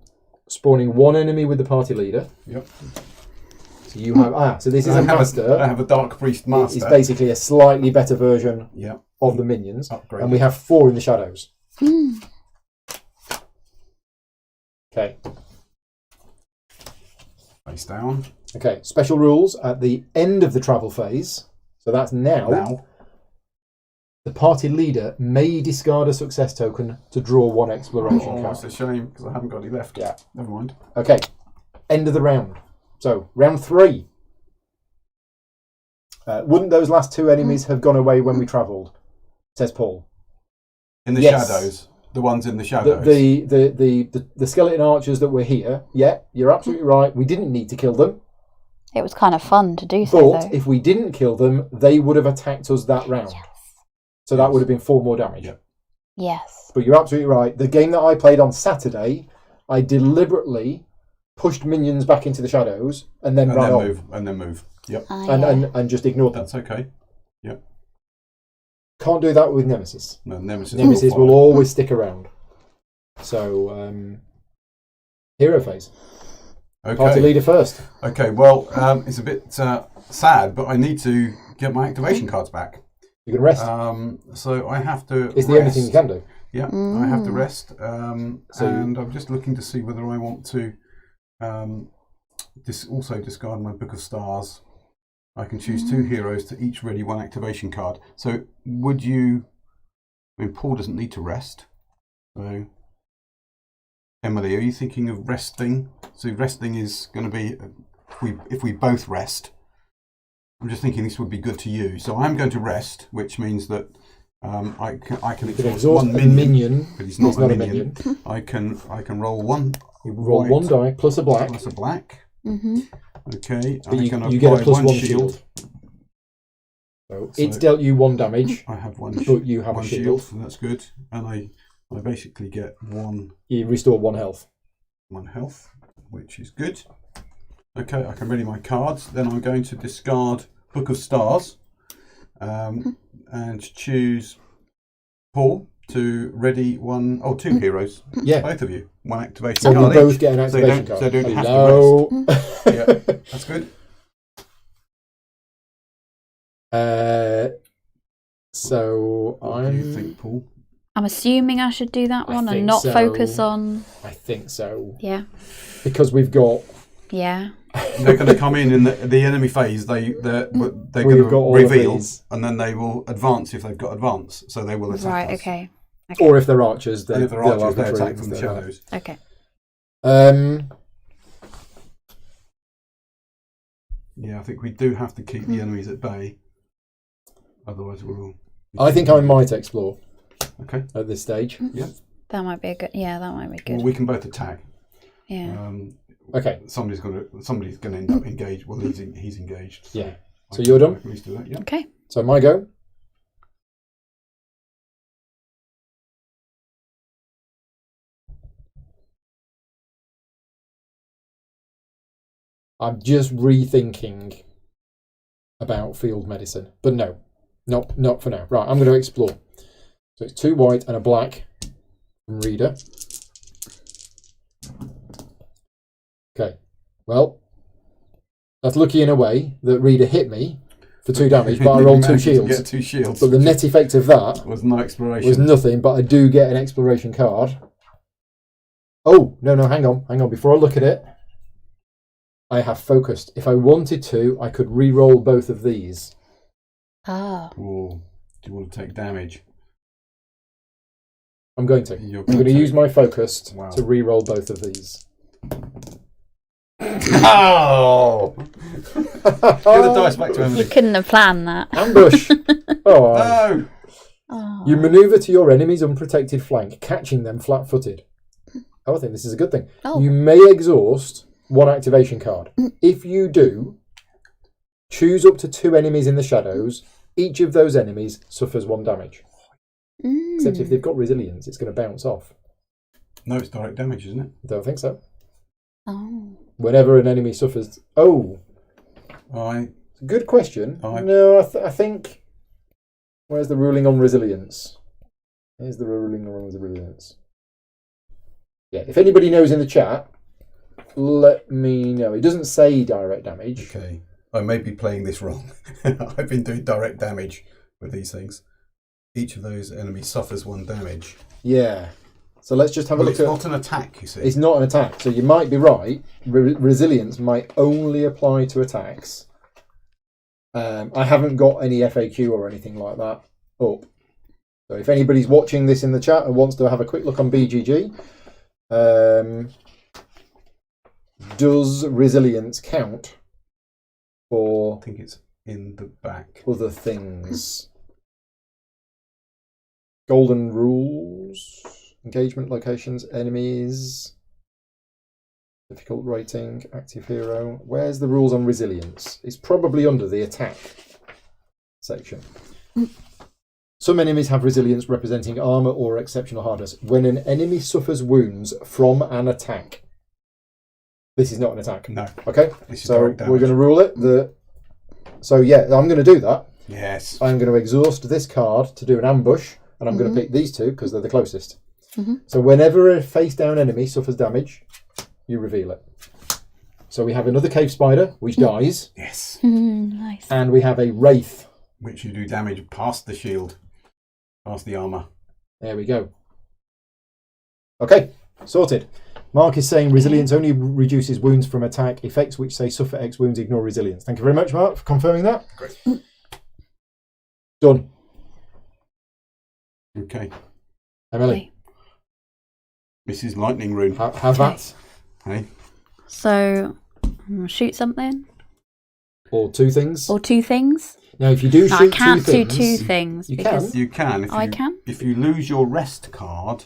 spawning 1 enemy with the party leader. Yep. So you have so this is a master. I have a dark priest master. It's basically a slightly better version of the minions. Upgraded. And we have 4 in the shadows. Okay. Face down. Okay. Special rules at the end of the travel phase. So that's now. The party leader may discard a success token to draw 1 exploration card. That's a shame because I haven't got any left. Yeah. Never mind. Okay. End of the round. So round 3. Wouldn't those last 2 enemies have gone away when we travelled? Says Paul. In the shadows. The ones in the shadows. The skeleton archers that were here. Yeah, you're absolutely right. We didn't need to kill them. It was kind of fun to do so, But though. if we didn't kill them, they would have attacked us that round. Yes. So that would have been 4 more damage. Yeah. Yes. But you're absolutely right. The game that I played on Saturday, I deliberately pushed minions back into the shadows and then ran off. And then move. Yep. And just ignored them. That's okay. Yep. Can't do that with Nemesis. No, Nemesis Will always stick around. So, hero phase. Okay. Party leader first. Okay, well, it's a bit sad, but I need to get my activation cards back. You can rest. So I have to It's the only thing you can do. Yeah, I have to rest. And I'm just looking to see whether I want to also discard my Book of Stars. I can choose 2 heroes to each ready 1 activation card. So would you... I mean, Paul doesn't need to rest. So, Emily, are you thinking of resting? So resting is going to be, if we both rest. I'm just thinking this would be good to you. So I'm going to rest, which means that I can exhaust 1 minion. But he's not a minion. I can roll 1. You roll 1 die plus a black. Plus a black. Okay. But you get a plus 1 shield. So it's dealt you 1 damage. I have 1 but you have 1 a shield. So that's good. And I basically get 1. You restore 1 health. 1 health, which is good. Okay, I can ready my cards. Then I'm going to discard Book of Stars and choose Paul to ready 2 heroes. Yeah. Both of you. 1 activation so card you both each. get an activation card. So they don't have to rest. Yeah, that's good. So What do you think, Paul? I'm assuming I should do that one and not focus on... I think so. Yeah. Because we've got... Yeah. They're going to come in the enemy phase. They're going to reveal, and then they will advance if they've got advance. So they will attack us. Okay. Or if they're archers, they attack from the shadows. Okay. Yeah, I think we do have to keep the enemies at bay. Otherwise, we'll... I think I might explore. Okay. At this stage. Yeah. That might be a good... Yeah, that might be good. Well, we can both attack. Yeah. Okay. Somebody's going to end up engaged. Well, he's engaged. So yeah. So you're done? At least do that, yeah. Okay. So my go. I'm just rethinking about field medicine, but no, not for now. Right, I'm going to explore. So it's 2 white and a black from Reader. Okay, well, that's lucky in a way that Reader hit me for 2 damage, but I rolled 2 shields. Get 2 shields. But the net effect of that was no exploration. Was nothing, but I do get an exploration card. Oh, no, hang on. Before I look at it, I have focused. If I wanted to, I could re-roll both of these. Ah. Oh, do you want to take damage? I'm going to. I'm going to use my focused to re-roll both of these. Oh! Give the dice back to Emily. You couldn't have planned that. Ambush! Oh. No! Oh. You manoeuvre to your enemy's unprotected flank, catching them flat-footed. Oh, I think this is a good thing. Oh. You may exhaust 1 activation card. If you do, choose up to 2 enemies in the shadows. Each of those enemies suffers 1 damage. Except if they've got resilience, it's going to bounce off. No, it's direct damage, isn't it? I don't think so. Oh. Whenever an enemy suffers... Oh! Good question. No, I think... Where's the ruling on resilience? Here's the ruling on resilience. Yeah, if anybody knows in the chat, let me know. It doesn't say direct damage. Okay. I may be playing this wrong. I've been doing direct damage with these things. Each of those enemies suffers 1 damage. Yeah. So let's just have a look at... It's not an attack, you see. It's not an attack, so you might be right. Resilience might only apply to attacks. I haven't got any FAQ or anything like that up. So if anybody's watching this in the chat and wants to have a quick look on BGG, does resilience count for... I think it's in the back. Other things. Golden rules, engagement locations, enemies, difficult rating, active hero. Where's the rules on resilience? It's probably under the attack section. Some enemies have resilience representing armor or exceptional hardness. When an enemy suffers wounds from an attack. This is not an attack. No. Okay, This is so direct damage. we're going to rule it. So yeah, I'm going to do that. Yes. I'm going to exhaust this card to do an ambush, and I'm going to pick these two because they're the closest. So whenever a face-down enemy suffers damage, you reveal it. So we have another cave spider, which dies. Yes. Nice. And we have a wraith. Which you do damage past the shield, past the armour. There we go. Okay, sorted. Mark is saying resilience only reduces wounds from attack. Effects which say suffer X wounds ignore resilience. Thank you very much, Mark, for confirming that. Great. Done. Okay. Emily, Mrs. Lightning Rune. have that. Hey. So, I'm going to shoot something. Or two things. Or two things. Now, if you do No, I shoot can't two do things, two things. you because can. You can. If I you, can? If you lose your rest card,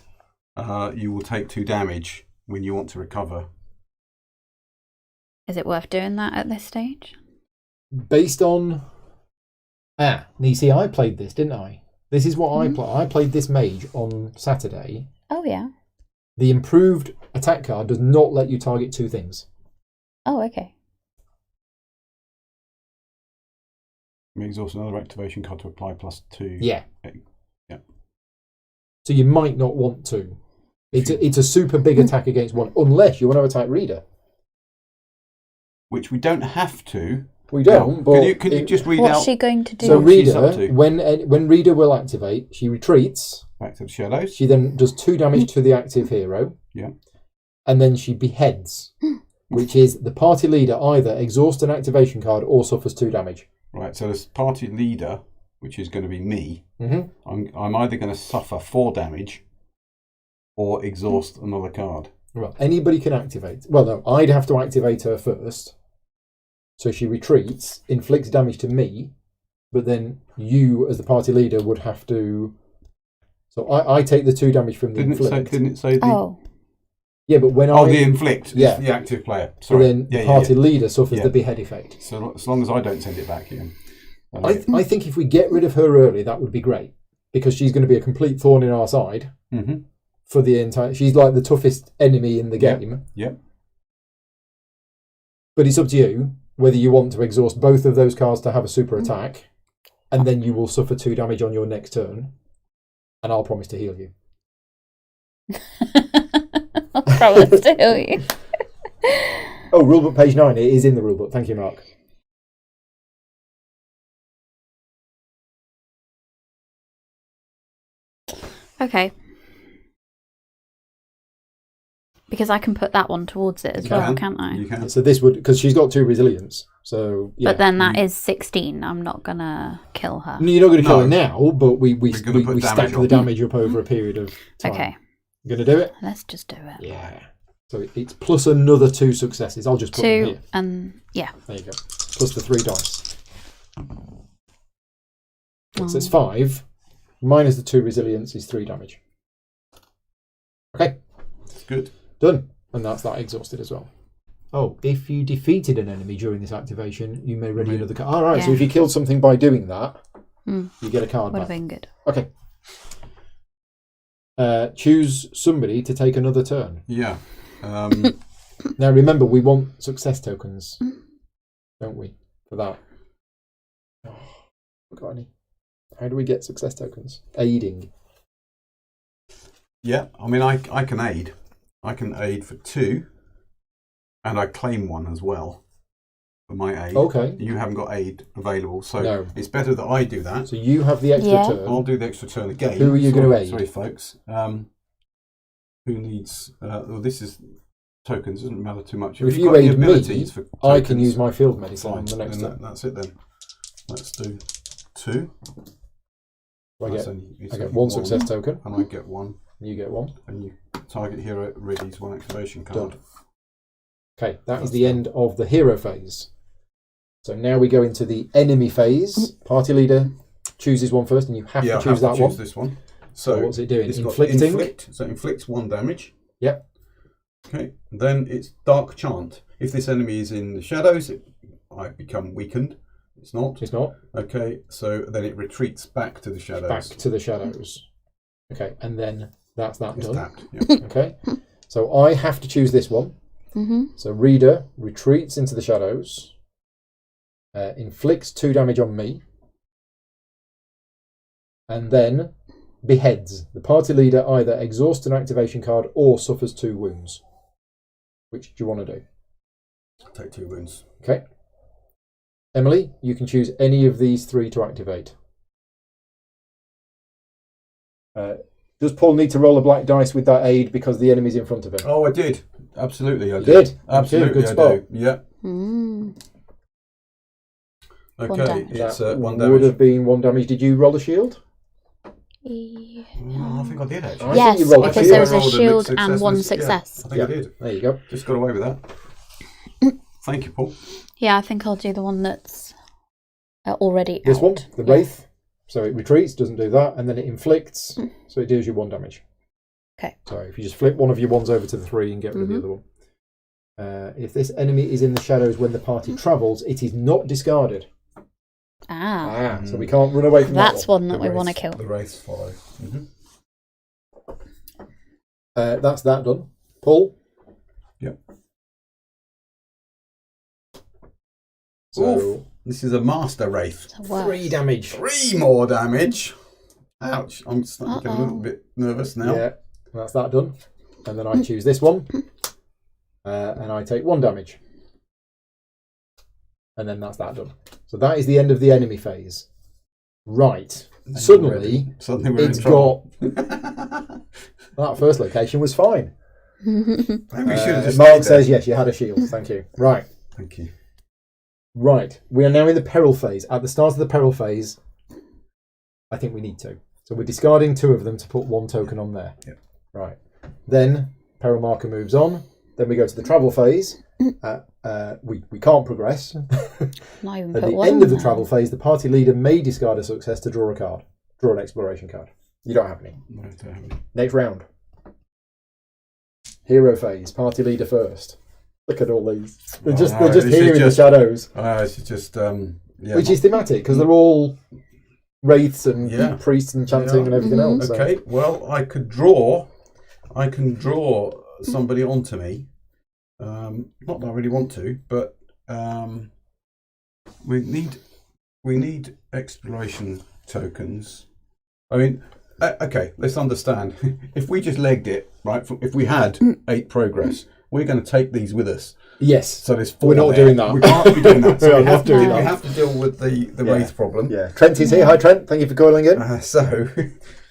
you will take 2 damage when you want to recover. Is it worth doing that at this stage? Based on... you see, I played this, didn't I? This is what I played. I played this mage on Saturday. Oh, yeah. The improved attack card does not let you target two things. Oh, okay. You exhaust another activation card to apply +2. Yeah. Yeah. So you might not want to. It's a super big attack against one, unless you want to attack Reader. Which we don't have to. We don't, but... Can you just read What's out... she going to do? So what she's up Reader, to? when Reader will activate, she retreats. Back to the shadows. She then does 2 damage to the active hero. Yeah. And then she beheads, which is the party leader either exhausts an activation card or suffers 2 damage. Right, so this party leader, which is going to be me, Mm-hmm. I'm either going to suffer 4 damage or exhaust another card. Well, anybody can activate. Well, no, I'd have to activate her first. So she retreats, inflicts damage to me, but then you, as the party leader, would have to... So I take the 2 damage from the inflict. Didn't it say the... Oh. Yeah, but when the inflict is Yeah. the active player. So Sorry. then the party leader suffers the behead effect. So as long as I don't send it back in. I think if we get rid of her early, that would be great. Because she's going to be a complete thorn in our side for the entire... She's like the toughest enemy in the game. Yep. But it's up to you whether you want to exhaust both of those cards to have a super attack, and then you will suffer 2 damage on your next turn, and I'll promise to heal you. I'll promise to heal you. Oh, rulebook page 9. It is in the rulebook. Thank you, Mark. Okay. Because I can put that one towards it as well, can't I? You can. So this would... Because she's got 2 resilience. So, yeah. But then that is 16. I'm not going to kill her. You're not going to kill her No. now, but we We're gonna put stack damage the on. damage up over a period of time. Okay. You going to do it? Let's just do it. Yeah. So it's plus another 2 successes. I'll just put them 2 here. and... Yeah. There you go. Plus the 3 dice. So it's 5. Minus the 2 resilience is 3 damage. Okay. It's good. Done. And that's that exhausted as well. Oh, if you defeated an enemy during this activation, you may ready another card. All right, so Yeah. if you killed something by doing that, you get a card Would have back. been good. Okay. Choose somebody to take another turn. Yeah. Now remember, we want success tokens, don't we, for that? Oh, forgot any. How do we get success tokens? Aiding. Yeah, I mean, I can aid. I can aid for 2, and I claim 1 as well for my aid. Okay. You haven't got aid available, so No. it's better that I do that. So you have the extra Yeah. turn. I'll do the extra turn again. Who are you going to aid? Sorry, folks. Who needs... well, this is tokens. Doesn't matter too much. If you've you got any aid me, abilities for I can tokens, use my field medicine fine. on the next Then turn. that's it then. Let's do 2. I That's get, it's I get only 1 success token, and I get 1, and you get 1. and you target hero readies 1 activation card. Done. Okay, that is the end of the hero phase. So now we go into the enemy phase. Party leader chooses one first, and you have Yeah, to choose I have that to choose one. this one. So So what's it doing? it's got Inflicting? inflict, so it inflicts 1 damage. Yep. Okay. Then it's dark chant. If this enemy is in the shadows, I become weakened. It's not. It's not. Okay. So then it retreats back to the shadows. Back to the shadows. Okay, and then that's that It's done. tapped. Yeah. Okay, so I have to choose this one. So reader retreats into the shadows, inflicts 2 damage on me, and then beheads. The party leader either exhausts an activation card or suffers 2 wounds. Which do you want to do? Take 2 wounds. Okay. Emily, you can choose any of these 3 to activate. Does Paul need to roll a black dice with that aid because the enemy's in front of him? Oh, I did. Absolutely, I You did. did? Absolutely, Good I spot. do. Yeah. Okay, damage. it's That 1 would damage. have been 1 damage. Did you roll a shield? Yeah. Oh, I think I did actually. I Yes, think you rolled a because shield. there was a I rolled shield success and 1 yeah, success. I think I did. There you go. Just got away with that. Thank you, Paul. Yeah, I think I'll do the one that's already This out. one, the Yeah. Wraith. So it retreats, doesn't do that, and then it inflicts, so it deals you 1 damage. Okay. So if you just flip one of your ones over to the 3 and get rid of the other one. If this enemy is in the shadows when the party travels, it is not discarded. So we can't run away from That's that one. one that The we want to wraiths- kill. The wraiths follow. That's that done. Paul? Yep. So Oof. This is a master wraith. So worse. 3 damage. 3 more damage. Ouch. I'm starting to get a little bit nervous now. Yeah, that's that done. And then I choose this one. And I take 1 damage. And then that's that done. So that is the end of the enemy phase. Right. Suddenly we're it's in trouble. that first location was fine. Maybe we should have just Mark stayed there. says yes, you had a shield. Thank you. Right. Thank you. Right. We are now in the peril phase. At the start of the peril phase, I think we need to. So we're discarding 2 of them to put 1 token on there. Yep. Right. Then peril marker moves on. Then we go to the travel phase. We can't progress. Not even At put the one end of the there. travel phase, the party leader may discard a success to draw a card. Draw an exploration card. You don't have any. No, I don't have any. Next round. Hero phase. Party leader first. Look at all these. They're just this is here in the just- shadows. This is just yeah. Which is thematic because they're all wraiths and Yeah. priests and chanting and everything else. so- Okay. Well, I can draw somebody onto me. Not that I really want to, but we need exploration tokens. I mean, okay. Let's understand. If we just legged it, right? If we had 8 progress, we're going to take these with us. Yes. So there's 4 We're not there. doing that. We can't be doing that. So We're we not have to doing we that. have to deal with the wraith problem. Yeah. Trent is here. Hi, Trent. Thank you for calling in. So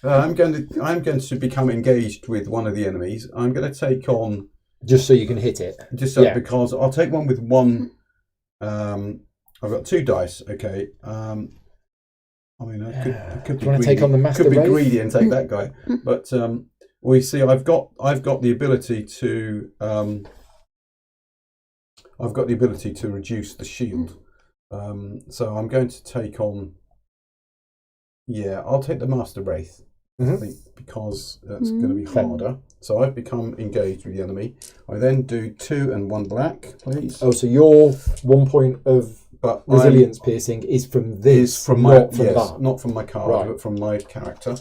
I'm going to become engaged with one of the enemies. I'm going to take on Just so you can hit it. just so, Yeah. because I'll take one with 1. I've got 2 dice. Okay. I mean, I could be Do you wanna greedy. take on the Master Could be Wraith? greedy and take that guy, but we see. I've got the ability to. I've got the ability to reduce the shield. So I'm going to take on. Yeah, I'll take the Master Wraith. I think because that's going to be harder. So I've become engaged with the enemy. I then do 2 and 1 black, please. Oh, so your 1 point of But resilience piercing is from this, is from my not from that. not from my card, Right. but from my character.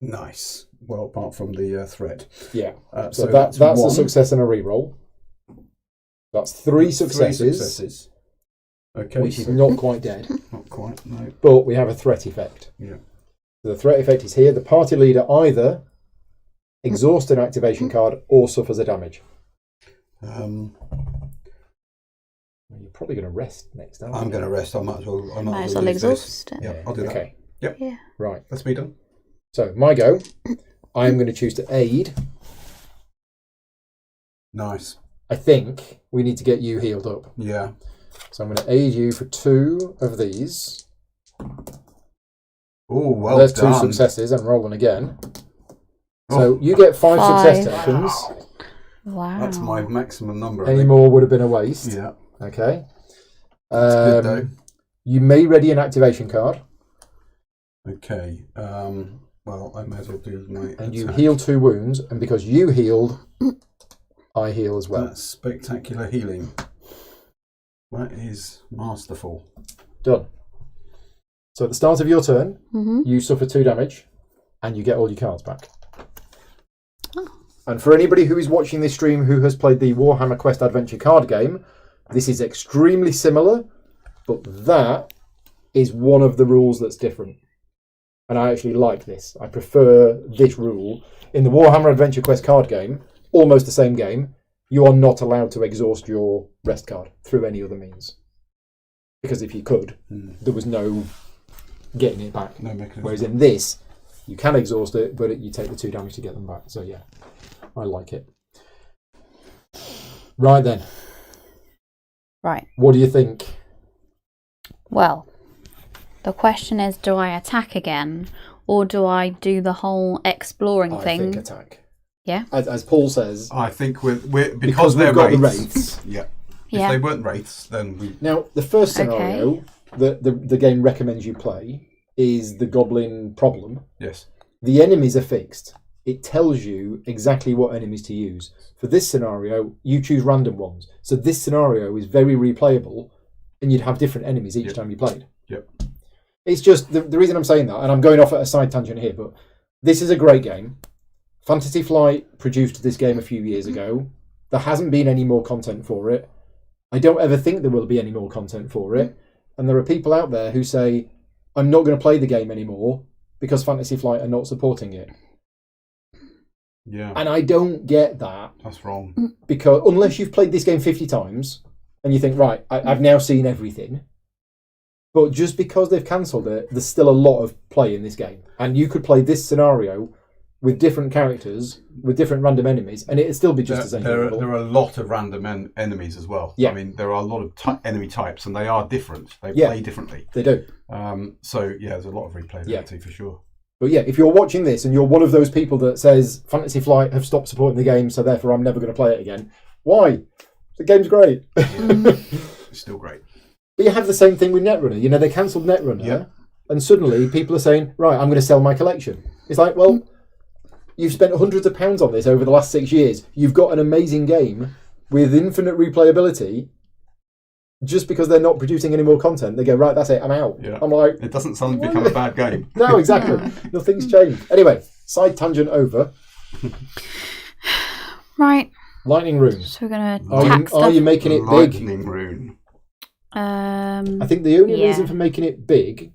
Nice. Well, apart from the threat. Yeah. So that's a 1. success and a reroll. That's 3 3 successes, successes. Okay. which is so not quite dead. not quite. No. But we have a threat effect. Yeah. So the threat effect is here. The party leader either exhausts an activation card or suffers a damage. You're probably going to rest next, aren't you? I'm going to rest. I might as well. Might as well use this. exhaust it. Yeah, I'll do that. Okay. Yep. Yeah. Right. That's me done. So my go. I'm going to choose to aid. Nice. I think we need to get you healed up. Yeah. So I'm going to aid you for 2 of these. Oh, well There's done. 2 successes. I'm rolling again. Oh. So you get 5 success 5. tokens. Wow. That's my maximum number. I Any think. more would have been a waste. Yeah. Okay. That's good though. You may ready an activation card, Okay. Well, I may as well do my. and you attack. heal 2 wounds. And because you healed, I heal as well. That's spectacular healing. That is masterful. Done. So at the start of your turn, Mm-hmm. you suffer 2 damage, and you get all your cards back. Oh. And for anybody who is watching this stream who has played the Warhammer Quest Adventure card game, this is extremely similar, but that is one of the rules that's different. And I actually like this. I prefer this rule. In the Warhammer Adventure Quest card game, almost the same game, you are not allowed to exhaust your rest card through any other means. Because if you could, there was no getting it back. No mechanism. Whereas in this, you can exhaust it, but you take the 2 damage to get them back. So yeah, I like it. Right then. Right. What do you think? Well, the question is, do I attack again, or do I do the whole exploring thing? I think attack. Yeah. As Paul says, I think we're because they're we've got the wraiths. wraiths. Yeah. Yeah. If they weren't wraiths, then we. Now, the first scenario that the game recommends you play is the goblin problem. Yes. The enemies are fixed. It tells you exactly what enemies to use. For this scenario, you choose random ones. So this scenario is very replayable, and you'd have different enemies each time you played. Yep. It's just the reason I'm saying that, and I'm going off at a side tangent here, but this is a great game. Fantasy Flight produced this game a few years ago. There hasn't been any more content for it. I don't ever think there will be any more content for it. And there are people out there who say, I'm not going to play the game anymore because Fantasy Flight are not supporting it. Yeah. And I don't get that. That's wrong. Because unless you've played this game 50 times and you think, right, I've now seen everything. But just because they've cancelled it, there's still a lot of play in this game. And you could play this scenario with different characters, with different random enemies, and it'd still be just as enjoyable. There are a lot of random enemies as well. Yeah. I mean, there are a lot of enemy types, and they are different. They play differently. They do. So, yeah, there's a lot of replayability for sure. But yeah, if you're watching this and you're one of those people that says Fantasy Flight have stopped supporting the game, so therefore I'm never going to play it again, why? The game's great. It's still great. But you have the same thing with Netrunner. You know, they cancelled Netrunner, and suddenly people are saying, right, I'm going to sell my collection. It's like, well, you've spent hundreds of pounds on this over the last 6 years. You've got an amazing game with infinite replayability. Just because they're not producing any more content, they go, right, that's it, I'm out. Yeah. I'm like... It doesn't suddenly become a bad game. No, exactly. Nothing's changed. Anyway, side tangent over. Right. Lightning Rune. So we're going to attack stuff. Are you making it big? Lightning Rune. I think the only reason for making it big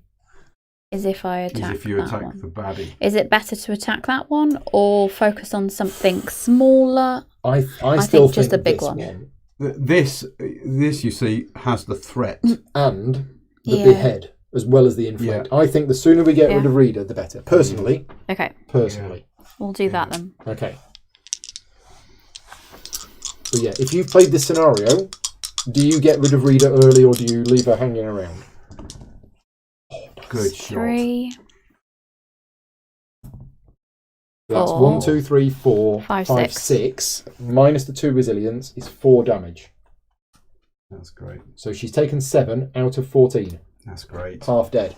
is if I attack if you that attack one. the baddie. Is it better to attack that one or focus on something smaller? I still think just a big one. This you see has the threat and the behead as well as the inflict. I think the sooner we get rid of Reader, the better. Personally. Okay. Personally. We'll do that then. Okay. But yeah, if you've played this scenario, do you get rid of Reader early or do you leave her hanging around? Good shot. 3. That's 4, 1, 2, 3, 4, 5, 6. Minus the 2 resilience is 4 damage. That's great. So she's taken 7 out of 14. That's great. Half dead.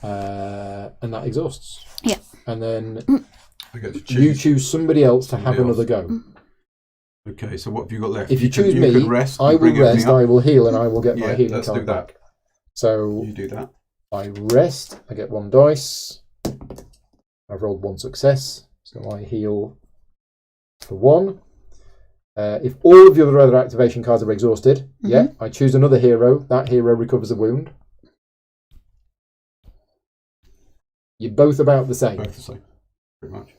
And that exhausts. Yeah. And then I get to you choose somebody else to have another go. Okay, so what have you got left? If you choose can me, rest I will rest, I will heal, and I will get my healing let's card do that. back. So You do that. I rest, I get 1 dice. I've rolled 1 success, so I heal for 1. If all of your other activation cards are exhausted, I choose another hero. That hero recovers a wound. You're both about the same. Both the same, pretty much.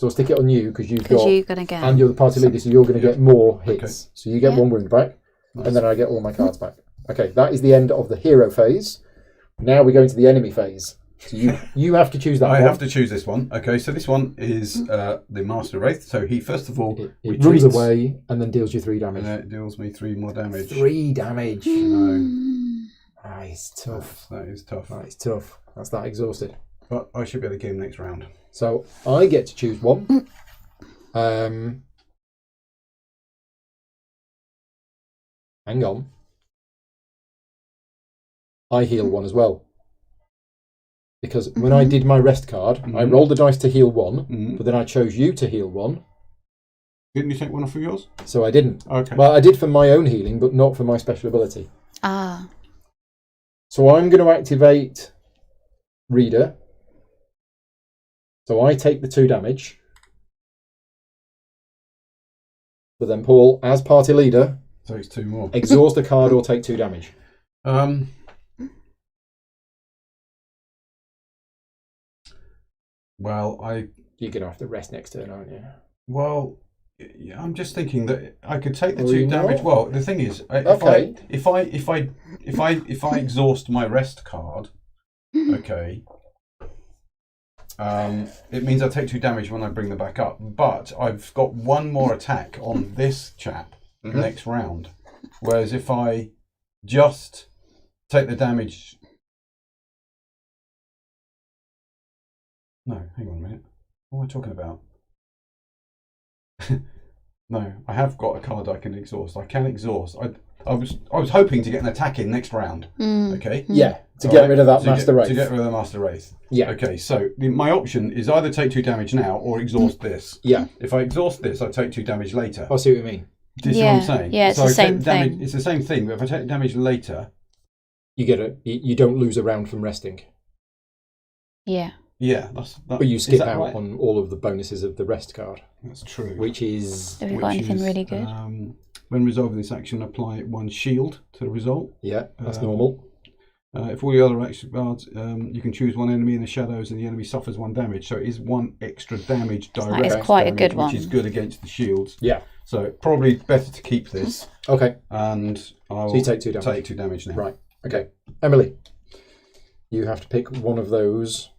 So I'll stick it on you because you're gonna get, and you're the party leader, so you're going to get more hits. Okay. So you get 1 wound back, and then I get all my cards back. Okay, that is the end of the hero phase. Now we go into the enemy phase. So you have to choose that one. I have to choose this one. Okay, so this one is the Master Wraith. So he first of all it runs away and then deals you 3 damage. And then it deals me 3 more damage. 3 damage. No. Ah, it's tough. That is tough. That is tough. That's that exhausted. But I should be able to get him next round. So I get to choose one. Hang on. I heal 1 as well. Because when I did my rest card, I rolled the dice to heal 1, but then I chose you to heal 1. Didn't you take one off of yours? So I didn't. Okay. Well, I did for my own healing, but not for my special ability. Ah. So I'm going to activate Reader. So I take the 2 damage. But then Paul, as party leader, takes 2 more. exhaust a card or take 2 damage. Well, You're going to have to rest next turn, aren't you? Well, yeah, I'm just thinking that I could take the Well, 2 you damage. know. Well, the thing is, Okay. if I exhaust my rest card, okay, it means I take 2 damage when I bring them back up. But I've got 1 more attack on this chap next round. Whereas if I just take the damage, no, hang on a minute. What am I talking about? No, I have got a card I can exhaust. I can exhaust. I was hoping to get an attack in next round. Okay. Yeah, to get rid of that Master Wraith. To get rid of the Master Wraith. Yeah. Okay, so my option is either take 2 damage now or exhaust this. Yeah. If I exhaust this, I take 2 damage later. I see what you mean. Do you see what I'm saying? Yeah, it's so the I take same damage, thing. It's the same thing, but if I take damage later, You don't lose a round from resting. Yeah. yeah, that's that. But you is skip that out right? on all of the bonuses of the rest card, That's true. which is... Have you got Which anything is, really good? When resolving this action, apply 1 shield to the result. Yeah, that's normal. If all the other action cards, you can choose 1 enemy in the shadows and the enemy suffers 1 damage. So it is 1 extra damage direct. That is quite a damage, good one. Which is good against the shields. Yeah. So probably better to keep this. Okay, And I'll so you take 2 damage. take 2 damage now. Right, okay. Emily, you have to pick one of those.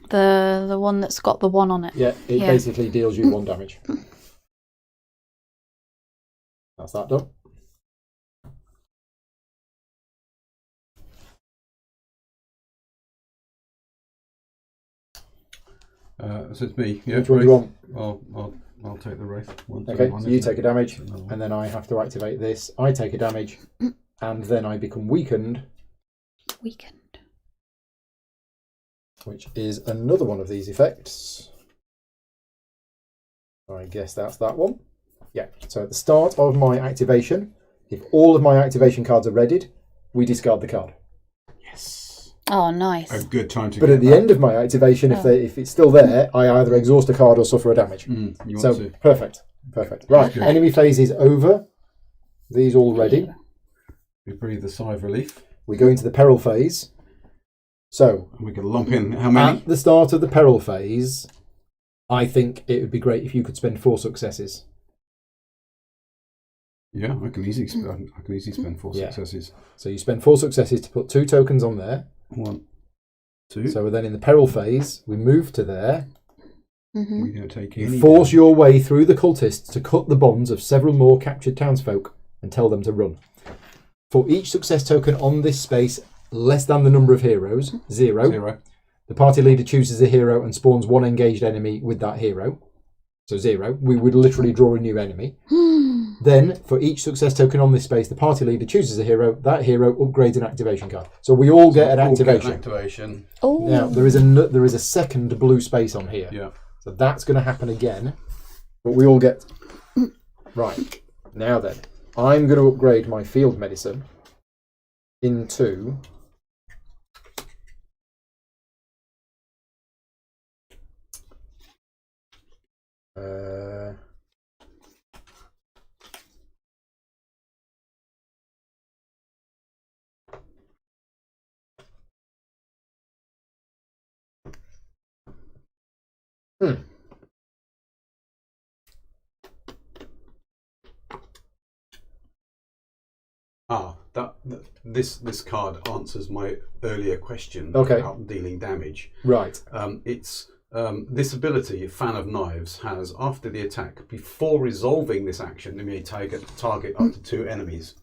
The one that's got the 1 on it. Yeah, it Yeah. basically deals you 1 damage. That's that done. So it's me. Yeah, Which one do you Wraith. want? I'll take the Wraith. Okay, so you take a damage, and then I have to activate this. I take a damage, and then I become weakened, Weekend. which is another one of these effects. I guess that's that one. Yeah, so at the start of my activation, if all of my activation cards are readied, we discard the card. Yes. Oh, nice. A good time to But get at the that. end of my activation, if it's still there, I either exhaust a card or suffer a damage. You want So to. perfect. Right, Perfect. enemy phase is over. These all ready. We breathe a sigh of relief. We go into the peril phase. So And we can lump in how many? at the start of the peril phase, I think it would be great if you could spend 4 successes. Yeah, I can easily spend 4 Yeah. successes. So you spend 4 successes to put 2 tokens on there. 1, 2. So then in the peril phase, we move to there. we don't take You any. force your way through the cultists to cut the bonds of several more captured townsfolk and tell them to run. For each success token on this space less than the number of heroes, 0, 0. the party leader chooses a hero and spawns 1 engaged enemy with that hero. So 0. We would literally draw a new enemy. Then, for each success token on this space, the party leader chooses a hero. That hero upgrades an activation card. So we all get an activation. Activation. Oh. Now, there is a second blue space on here. Yeah. So that's going to happen again. But we all get... Right. Now then, I'm going to upgrade my field medicine into... This card answers my earlier question Okay. about dealing damage. Right. It's this ability, Fan of Knives, has after the attack, before resolving this action, it may target up to 2 enemies.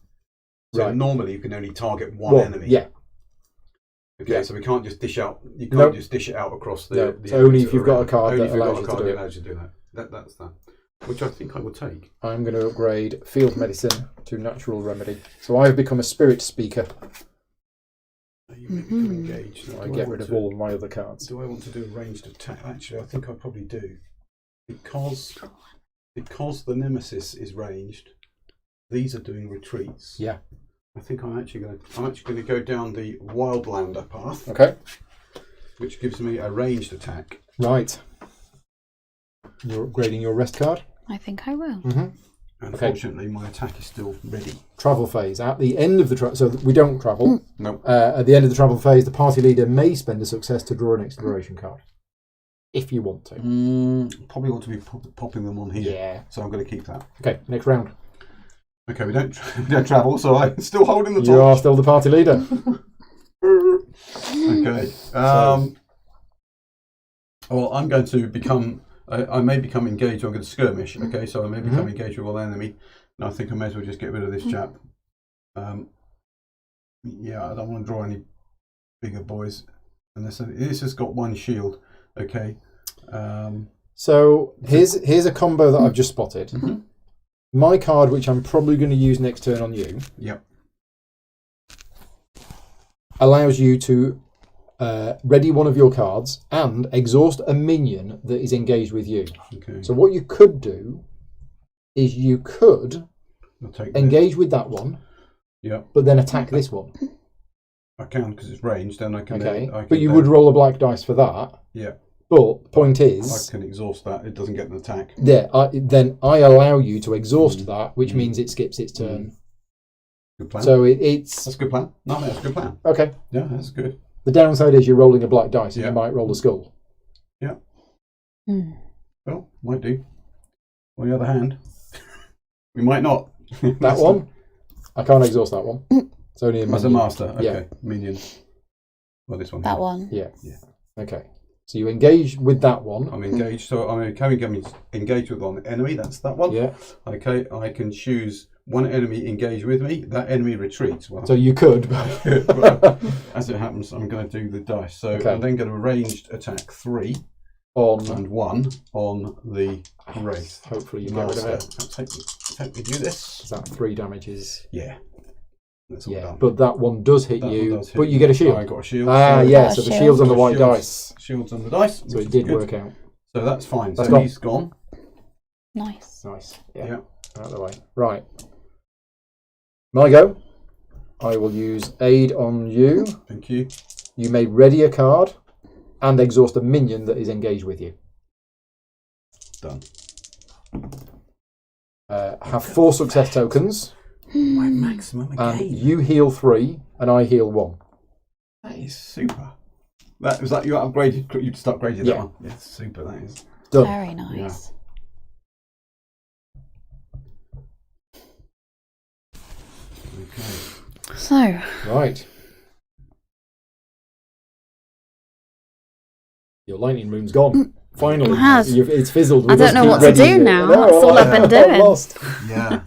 So Right. normally you can only target 1 enemy. Yeah. Okay, Yeah. so we can't just dish out. You can't Nope. just dish it out across the. No, the it's only enemies if you've got a around. card Only that if you've got allows a you to card do that it. allows you to do that. That's that. Which I think I would take. I'm going to upgrade field medicine to natural remedy. So I've become a spirit speaker. You make me engaged. I get rid of all of my other cards. Do I want to do a ranged attack? Actually, I think I probably do, because the Nemesis is ranged. These are doing retreats. Yeah. I think I'm actually going to go down the Wildlander path, Okay. which gives me a ranged attack. Right. You're upgrading your rest card. I think I will. Unfortunately, my attack is still ready. Travel phase. At the end of the so we don't travel. Nope. At the end of the travel phase, the party leader may spend a success to draw an exploration card, if you want to. Probably ought to be popping them on here. Yeah. So I'm going to keep that. Okay, next round. Okay, we don't travel, so I'm still holding the torch. You are still the party leader. Okay. Well, I'm going to become. I may become engaged. I'm going to skirmish. Okay, so I may become engaged with one enemy. And I think I may as well just get rid of this chap. Yeah, I don't want to draw any bigger boys. Unless this has got one shield. Okay. So here's a combo that I've just spotted. My card, which I'm probably going to use next turn on you. Yep. Allows you to ready one of your cards and exhaust a minion that is engaged with you. Okay. So what you could do is you could engage with that one, but then attack this one. I can because it's ranged, then I can. Okay, but you would roll a black dice for that. Yeah. But the point is, I can exhaust that. It doesn't get an attack. Yeah. Then I allow you to exhaust that, which means it skips its turn. Good plan. So it's that's a good plan. No, that's a good plan. Okay. Yeah, that's good. The downside is you're rolling a black dice, and you might roll a skull. Yeah. Well, might do. On the other hand, we might not. That one, I can't exhaust that one. It's only a as a master. Okay, yeah. Minion. Well, this one. That one. Yeah. Okay. So you engage with that one. I'm engaged. So I'm engaged with one enemy. That's that one. Yeah. Okay. I can choose one enemy engaged with me. That enemy retreats. Well, so you could. But as it happens, I'm going to do the dice. So I'm then going to ranged attack 3 on and 1 on the wraith. Hopefully you get rid of it. Help me do this. Is that 3 damages? Yeah. That's all done. But that one does hit you. Does hit but you get a shield. I got a shield. Yeah. So the shield's on the white dice. Shield's on the dice. So it did work out. So that's fine. That's so he's gone. Nice. Yeah. Out of the way. Right. My go. I will use aid on you. Thank you. You may ready a card and exhaust a minion that is engaged with you. Done. Have 4 success tokens. My maximum again. And you heal 3 and I heal 1. That is super. That was like you upgraded. You just upgraded that one. Yeah, super. That is done. Very nice. Yeah. Okay. So. Right. Your lightning room's gone. Finally. It has. It's fizzled. I don't know what to do now. That's all I've been doing. Lost. Yeah.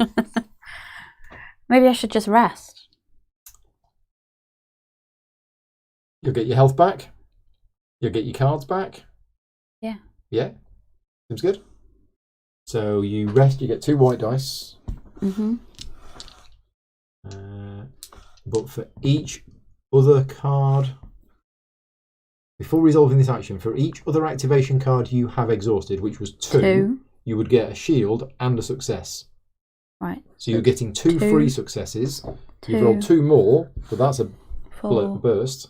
Maybe I should just rest. You'll get your health back. You'll get your cards back. Yeah. Yeah. Seems good. So you rest. You get 2 white dice. But for each other card, before resolving this action, for each other activation card you have exhausted, which was 2, you would get a shield and a success. Right. So you're getting 2 free successes. You've rolled 2 more, but that's a burst.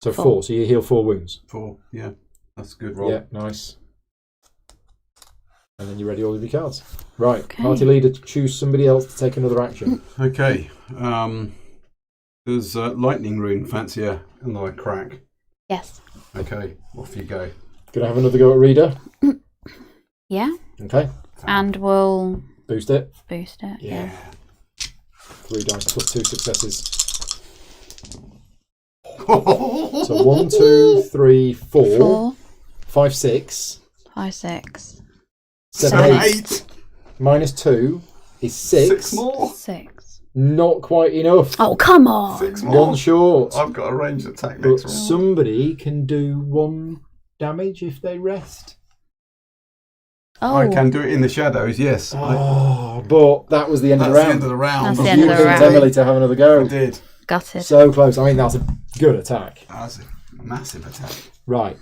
So 4. So you heal 4 wounds. 4. Yeah. That's a good roll. Yeah, nice. And then you ready all of your cards. Right. Okay. Party leader, choose somebody else to take another action. Okay. There's lightning rune fancier another crack. Yes. Okay. Off you go. Gonna have another go at reader? Yeah. Okay. And we'll boost it. Yeah. 3 dice plus 2 successes. So 1, 2, 3, 4, 5, 6. 5, 6. 7, 8. Minus 2 is 6. 6 more. 6. Not quite enough. Oh, come on. 6 more. 1 short. I've got a ranged attack next But round. somebody can do 1 damage if they rest. Oh. I can do it in the shadows, yes. But that was the end of the round. That's the end of the round. That's the end of the round. Emily to have another go. I did. Gutted. So close. I mean, that's a good attack. That's a massive attack. Right.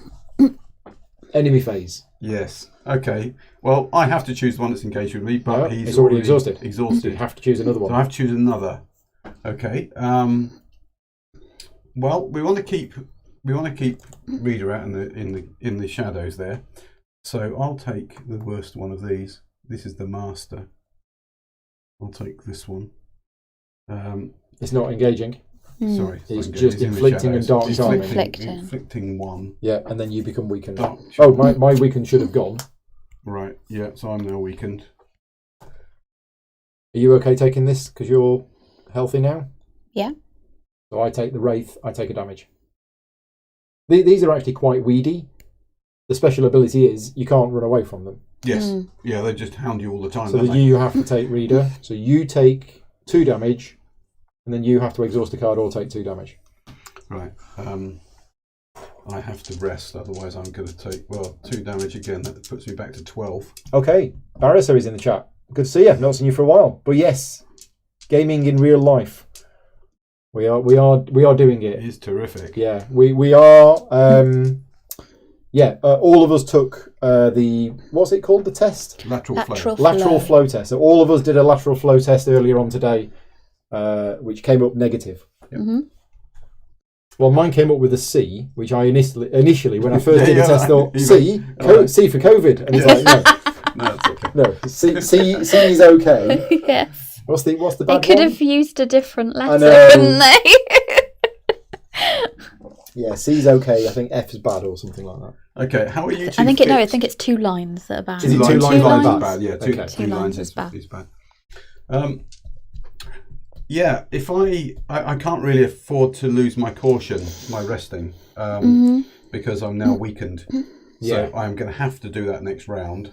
Enemy phase. Yes. Okay. Well, I have to choose the one that's engaged with me, but he's already exhausted. Exhausted. So you have to choose another one. So I have to choose another. Okay. Well, we want to keep Reader out in the shadows there. So I'll take the worst one of these. This is the master. I'll take this one. It's not engaging. Sorry. It's not just engaging, in the inflicting and shadows. dark charming. Inflicting 1. Yeah, and then you become weakened. Dark Oh, my weakened should have gone. Right, yeah, so I'm now weakened. Are you okay taking this because you're healthy now? Yeah. So I take the Wraith, I take a damage. These are actually quite weedy. The special ability is you can't run away from them. Yes, yeah, they just hound you all the time. So don't they? you have to take Reader. So you take 2 damage, and then you have to exhaust a card or take 2 damage. Right. I have to rest, otherwise I'm going to take, 2 damage again. That puts me back to 12. Okay, Barriso is in the chat. Good to see you. Not seen you for a while, but yes, gaming in real life. We are doing it. It is terrific. Yeah, we are. All of us took what's it called? The test? Lateral flow. Lateral flow test. So all of us did a lateral flow test earlier on today, which came up negative. Yep. Mm-hmm. Well, mine came up with a C, which I initially when I first did the test, thought C, C for COVID, and it's like No, it's okay. no, C is okay. Yes. What's the They bad could one? have used a different letter, know. couldn't they? Yeah, C's okay. I think F is bad or something like that. Okay, how are you two I think fixed? I think it's 2 lines that are bad. Is it 2 lines Two lines bad? is bad. Yeah, two, Okay. two 2 lines lines is is bad. bad. Yeah, if I can't really afford to lose my caution, my resting, because I'm now weakened. Yeah. So I'm going to have to do that next round.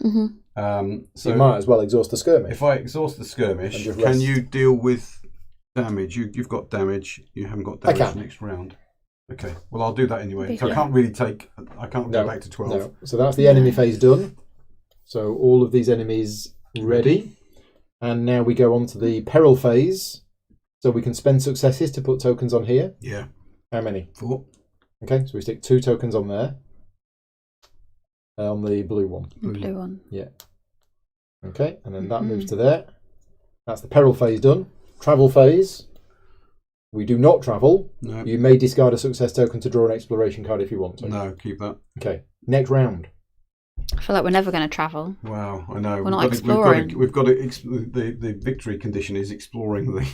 So you might as well exhaust the skirmish. If I exhaust the skirmish, And just can rest. you deal with damage? You've got damage. You haven't got damage can. next round. Okay. Well, I'll do that anyway. So I Yeah. can't really take. I can't go back to 12. No. So that's the enemy phase done. So all of these enemies ready. And now we go on to the peril phase. So we can spend successes to put tokens on here. Yeah. How many? 4. Okay, so we stick 2 tokens on there. On the blue one. Blue one. Yeah. Okay, and then that moves to there. That's the peril phase done. Travel phase. We do not travel. No. You may discard a success token to draw an exploration card if you want to. No, keep that. Okay, next round. I feel like we're never going to travel. Wow, I know. We're not exploring. We've got to the victory condition is exploring the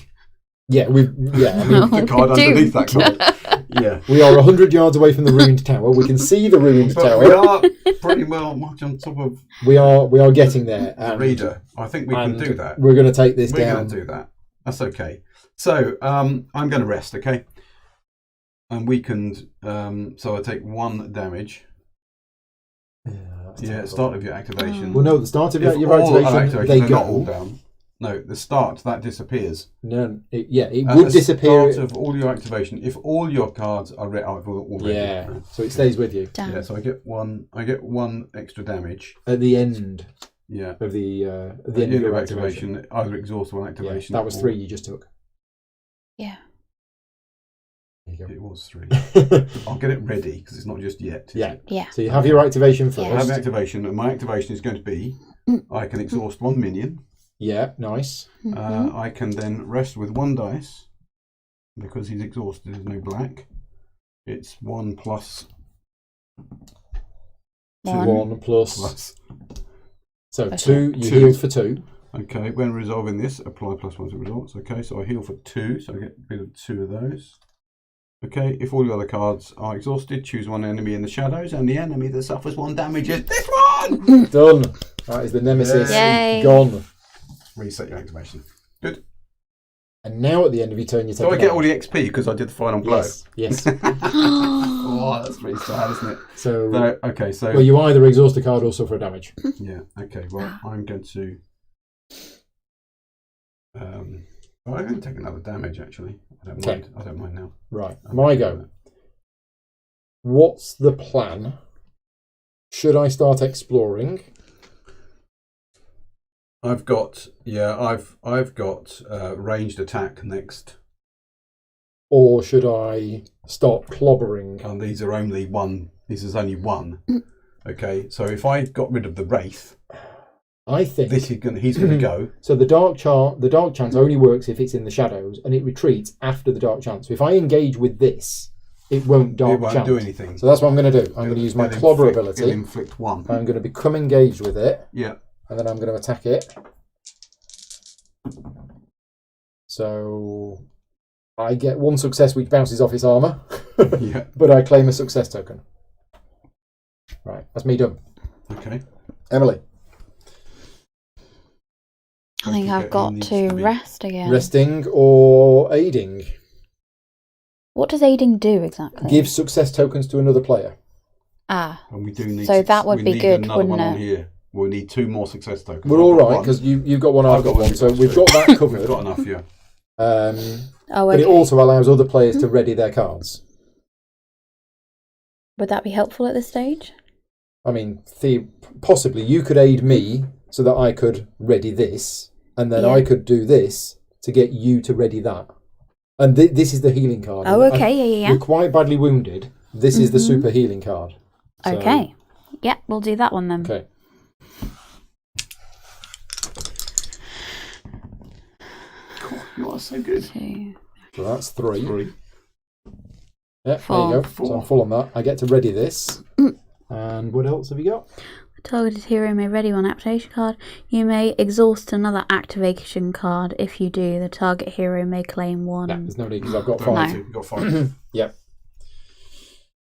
Yeah, I mean, the card we're underneath that doomed. card. Yeah. we are 100 yards away from the ruined tower. We can see the ruined But tower. we are pretty well much on top of We are getting there. the And, reader. I think we can and do that. We're going to take this We're down. going to do that. That's okay. So I'm going to rest, okay? I'm weakened, so I take 1 damage. Yeah, start of your activation. Well, no, the start of If your all activation, activations they are not all go. down. No, the start, that disappears. No, it At would the disappear. start of all your activation, if all your cards are already. Yeah, so it stays with you Damn. Yeah, so I get one extra damage. at the end Yeah. of the At the end of your activation. either exhaust one Yeah, activation. that was or- 3 you just took. Yeah. There you It was 3. go. I'll get it ready because it's not just yet. is Yeah. it? Yeah. So you have your activation first. Yeah. I have the activation, and my activation is going to be I can exhaust 1 minion. Yeah, nice. I can then rest with 1 dice because he's exhausted. There's no black. It's 1 plus 2 1 plus. plus. So Plus 2, you 2. healed for 2. Okay, when resolving this, apply +1 to results. Okay, so I heal for 2, so I get rid of 2 of those. Okay, if all the other cards are exhausted, choose 1 enemy in the shadows, and the enemy that suffers 1 damage is this one! Done. That is the Nemesis. Yay. Gone. Reset your activation. Good. And now at the end of your turn, you take Do I a get damage. all the XP because I did the final blow? Yes. Yes. Oh, that's pretty sad, isn't it? So, No, okay, so... well, you either exhaust a card or suffer a damage. Yeah, okay, well, I'm going to... well, I'm going to take another damage, actually. I don't Okay. mind. I don't mind now. Right. My go. What's the plan? Should I start exploring? I've got ranged attack next, Or should I start clobbering? and these are only 1. This is only 1. Okay, so if I got rid of the wraith, I think he's going to go. so. The dark chance only works if it's in the shadows, and it retreats after the dark chance. So if I engage with this, it won't dark It won't chance. do anything. So that's what I'm going to do. I'm going to use my It'll clobber inflict- ability. It'll inflict 1. I'm going to become engaged with it, Yeah. and then I'm going to attack it. So I get 1 success which bounces off its armour, Yeah. but I claim a success token. Right, that's me done. Okay. Emily, I think I've got to rest again. resting or aiding? What does aiding do exactly? Give success tokens to another player. Ah. And we do need. So that would be good, another one wouldn't on it? here. We'll need 2 more success tokens. We're all right because you've got one, I've got one, so we've got that covered. We've got enough, yeah. But it also allows other players to ready their cards. Would that be helpful at this stage? I mean, possibly you could aid me so that I could ready this, and then I could do this to get you to ready that. And this is the healing card. Oh, okay, yeah. You're quite badly wounded. This is the super healing card. So, okay. Yeah, we'll do that one then. Okay. You are so good. 2. So that's 3. 3. Yeah, 4. there you go. So I'm full on that. I get to ready this. And what else have you got? The targeted hero may ready one activation card. You may exhaust another activation card. If you do, the target hero may claim 1. Yeah, there's no need because I've got Don't 5. need to, You've got 5. Yep.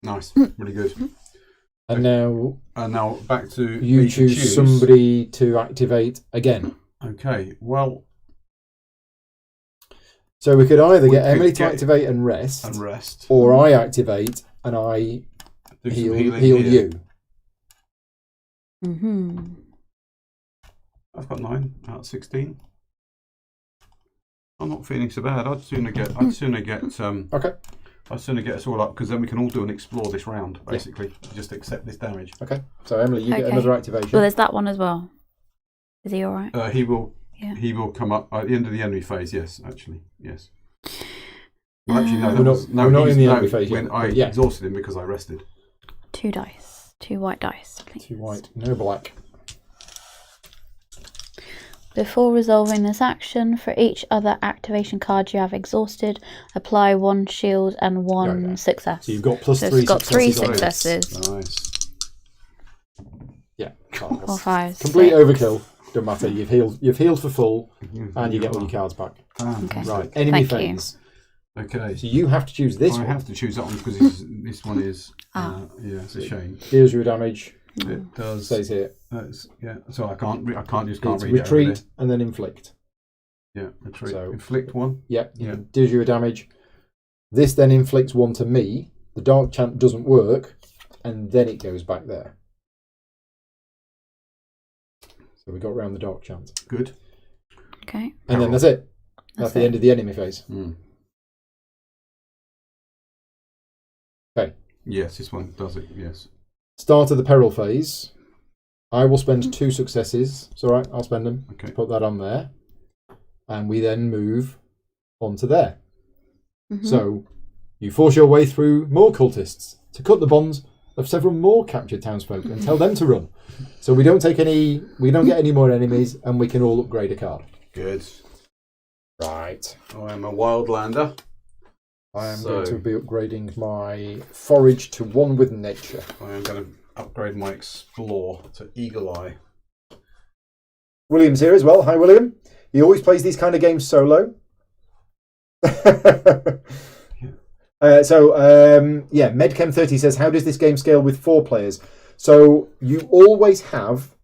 Nice. Really good. And now back to you me to choose somebody to activate again. Okay. Well. So we could either get could Emily to get- activate and rest, And or I activate and I Do some heal healing here. you. I've got 9 out of 16. I'm not feeling so bad. I'd sooner get Okay. I'd sooner get us all up because then we can all do and explore this round. Basically, just accept this damage. Okay. So Emily, you get Okay. another activation. Well, there's that one as well. Is he all right? He will. Yeah. He will come up at the end of the enemy phase. Yes, actually, yes. Well, actually, no. We're not in the enemy phase when yet, I but yeah. exhausted him because I rested. 2 dice. 2 white dice, please. 2 white, no black. Before resolving this action, for each other activation card you have exhausted, apply 1 shield and 1 success. So you've got plus So 3 it's got 3 successes. successes. Nice. Yeah. Or 5. Complete 6. overkill. Don't matter. You've healed for full, and you get all your cards back. Okay. Right. Enemy Thank you. phase. Okay. So you have to choose this I one. have to choose that one because this one is. Yeah, it's a shame. Deals you damage. It does. Stays here. Yeah. So I can't It's read retreat it. and then inflict. Yeah, retreat. So- Inflict 1. Yep. Yeah. Deals you a damage. This then inflicts 1 to me. The dark chant doesn't work, and then it goes back there. So we got around the dark chant. Good. Okay. And then that's it. That's the end of the enemy phase. Okay. Yes, this one does it. Yes. Start of the peril phase. I will spend 2 successes. It's all right. I'll spend them. Okay. Put that on there. And we then move on to there. So you force your way through more cultists to cut the bonds of several more captured townsfolk and tell them to run. So we don't get any more enemies, and we can all upgrade a card. Good. Right. I am a wildlander. I am going to be upgrading my forage to 1 with nature. I am going to upgrade my explore to eagle eye. William's here as well. Hi, William. He always plays these kind of games solo. Medchem30 says, how does this game scale with 4 players? So you always have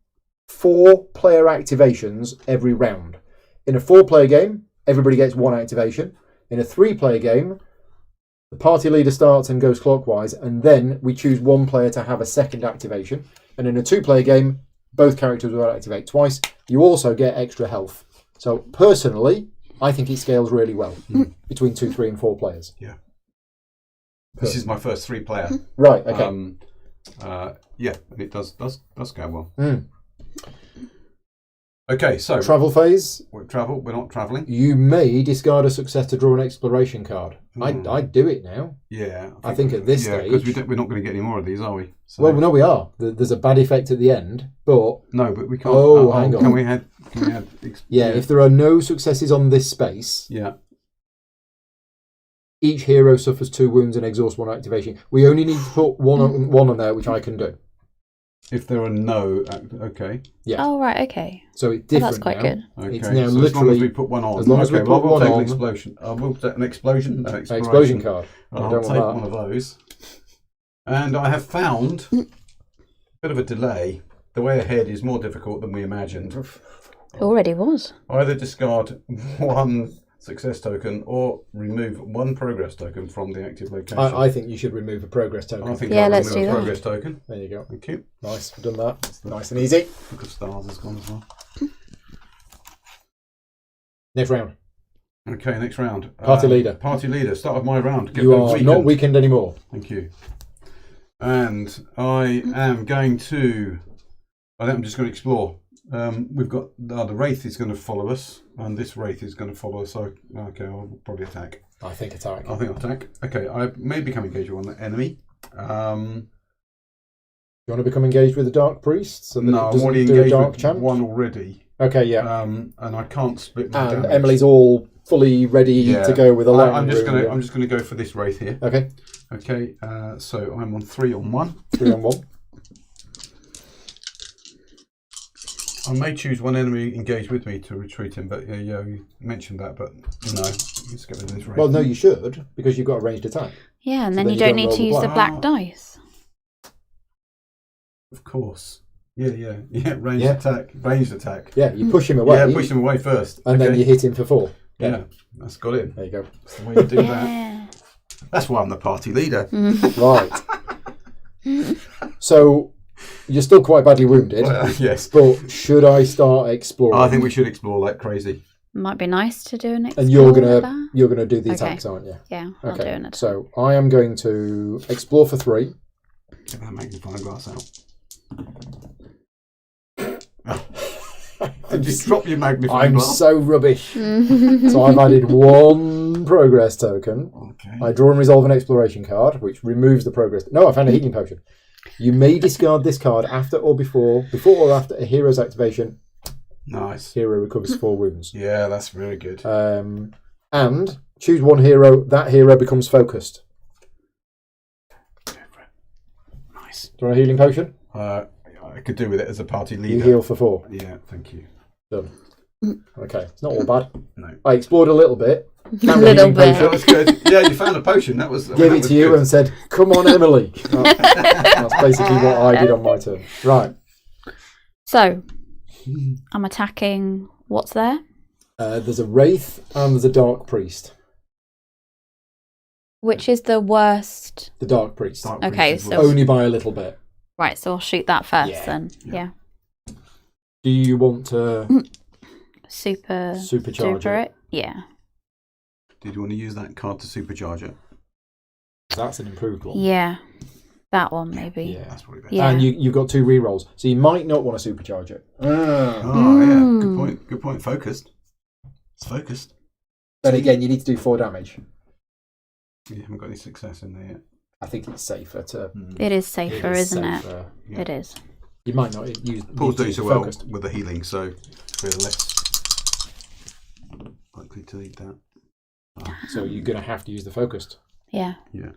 4 player activations every round. In a 4-player game, everybody gets 1 activation. In a 3-player game, the party leader starts and goes clockwise, and then we choose 1 player to have a second activation. And in a 2-player game, both characters will activate twice. You also get extra health. So personally, I think it scales really well between 2, 3, and 4 players. Yeah. This is my first 3-player. Right. Okay. Yeah, and it does go well. Okay, so Travel phase. we're not travelling. You may discard a success to draw an exploration card. I'd do it now. Yeah, I think at this stage, because we're not going to get any more of these, are we? So, well, no, we are. There's a bad effect at the end, but no, but we can't. Hang on. Can we add? yeah, if there are no successes on this space, Yeah. each hero suffers 2 wounds and exhausts 1 activation. We only need to put one on there, which I can do. If there are no, okay. Yeah. Oh, right, okay. So it's Well, different that's quite now. good. Okay. It's now so as long as we literally put one on. as long as we put we'll one take on. an explosion. We'll take an explosion. No, explosion card. You I'll don't take want one that. of those. And I have found a bit of a delay. The way ahead is more difficult than we imagined. It already was. Either discard one success token or remove one progress token from the active location. I think you should remove a progress token. I think Yeah, I'll let's remove do a that. progress token. There you go. Thank you. Nice, we've done that. Nice and easy. Book of Stars has gone as well. Next round. Okay, next round. Party leader. Party leader. Start of my round. Get You them are weakened. not weakened anymore. Thank you. And I am going to. I think I'm just going to explore. We've got the Wraith is going to follow us, and this Wraith is going to follow us. So okay, I'll probably attack. I think attack. I think I'll attack. Okay, I may become engaged with one enemy. You want to become engaged with the Dark Priest? So that No, it I'm doesn't already do a engaged dark with chant? one already. Okay, yeah. And I can't split my And damage. Emily's all fully ready to go with a lightning I'm just rune, gonna. yeah. I'm just gonna go for this Wraith here. Okay, Okay. So I'm on 3 on 1. 3 on 1. I may choose one enemy engaged with me to retreat him, but yeah, you mentioned that, but no, let's get rid of this Wraith. Well, no, you should, because you've got a ranged attack. Yeah, and So then then you you don't don't need roll to the use the black. black dice. Of course. Yeah. Ranged Yeah. attack. Yeah, you push him away, Yeah, push him away first. and then Okay. you hit him for 4. Yeah, that's got him. There you go. That's the way you do that. Yeah. That's why I'm the party leader. Right. So, you're still quite badly wounded, Yes. but should I start exploring? I think we should explore like crazy. Might be nice to do an explore And you're with that. gonna do the Okay. attacks, aren't you? Yeah, I'll do an attack. So I am going to explore for 3. Get that magnifying glass out. Did you drop your magnifying I'm glass? so rubbish. So I've added 1 progress token. Okay. I draw and resolve an exploration card, which removes the progress. No, I found a healing potion. You may discard this card after or before or after a hero's activation. Nice. Hero recovers 4 wounds. Yeah, that's really good. And choose one hero. That hero becomes focused. Nice. Do you want a healing potion? I could do with it as a party leader. You heal for 4. Yeah, thank you. Done. Okay, it's not all bad. No. I explored a little bit. A Found a little healing bit. That potion, was good. Yeah, you found a potion. That was. gave it to you and said, "Come on, Emily." That's basically what I did on my turn. Right. So, I'm attacking. What's there? There's a Wraith and there's a Dark Priest. Which is the worst? The Dark Priest. Okay, so- Only by a little bit. Right, so I'll shoot that first Yeah. then. Yeah. Yeah. Do you want to Supercharge supercharge it? Yeah. Did you want to use that card to supercharge it? That's an improved one. Yeah. That one, maybe. Yeah. That's probably better. Yeah. And you've got 2 rerolls, so you might not want to supercharge it. Oh, yeah. Good point. Good point. Focused. It's focused. Then again, you need to do 4 damage. You haven't got any success in there yet. I think it's safer to. It is safer, isn't it? safer. Yeah. It is. You might not use. Paul's need to doing use so the well focused. with the healing, so we're less likely to need that. So you're going to have to use the focused Yeah. Yeah.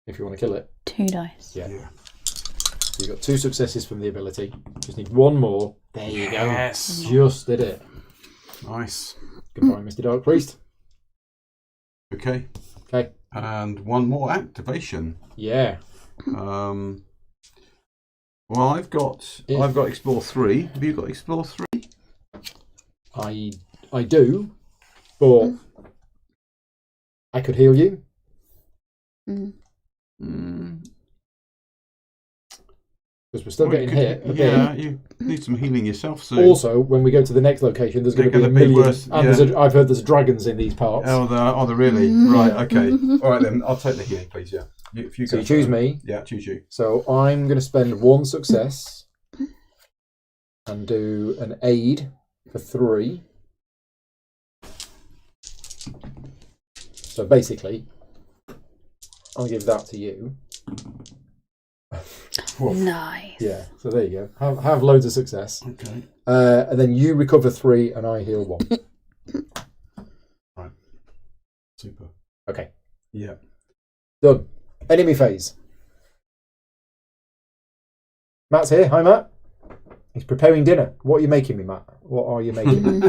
if you want to kill it. 2 dice. Yeah. Yeah. So you got 2 successes from the ability. Just need 1 more. There you Yes. go. Just did it. Nice. Goodbye, Mr. Dark Priest. Okay. Okay. And 1 more activation. Yeah. Well, I've got explore 3. Have you got explore 3? I do, but I could heal you. Because we're still getting hit a Yeah, bit. you need some healing yourself soon. Also, when we go to the next location, there's going to be a They're gonna be million. worse, And yeah. I've heard there's dragons in these parts. Oh, they're really? Right, okay. All right, then. I'll take the healing, please, yeah. If you So go you choose for it. me. Yeah, choose you. So I'm going to spend 1 success and do an aid for 3. So basically, I'll give that to you. Whoa. Nice. Yeah, so there you go. Have loads of success. Okay. And then you recover 3 and I heal 1. Right. Super. Okay, Yeah. done. Enemy phase. Matt's here. Hi, Matt. He's preparing dinner. What are you making me, Matt? What are you making me?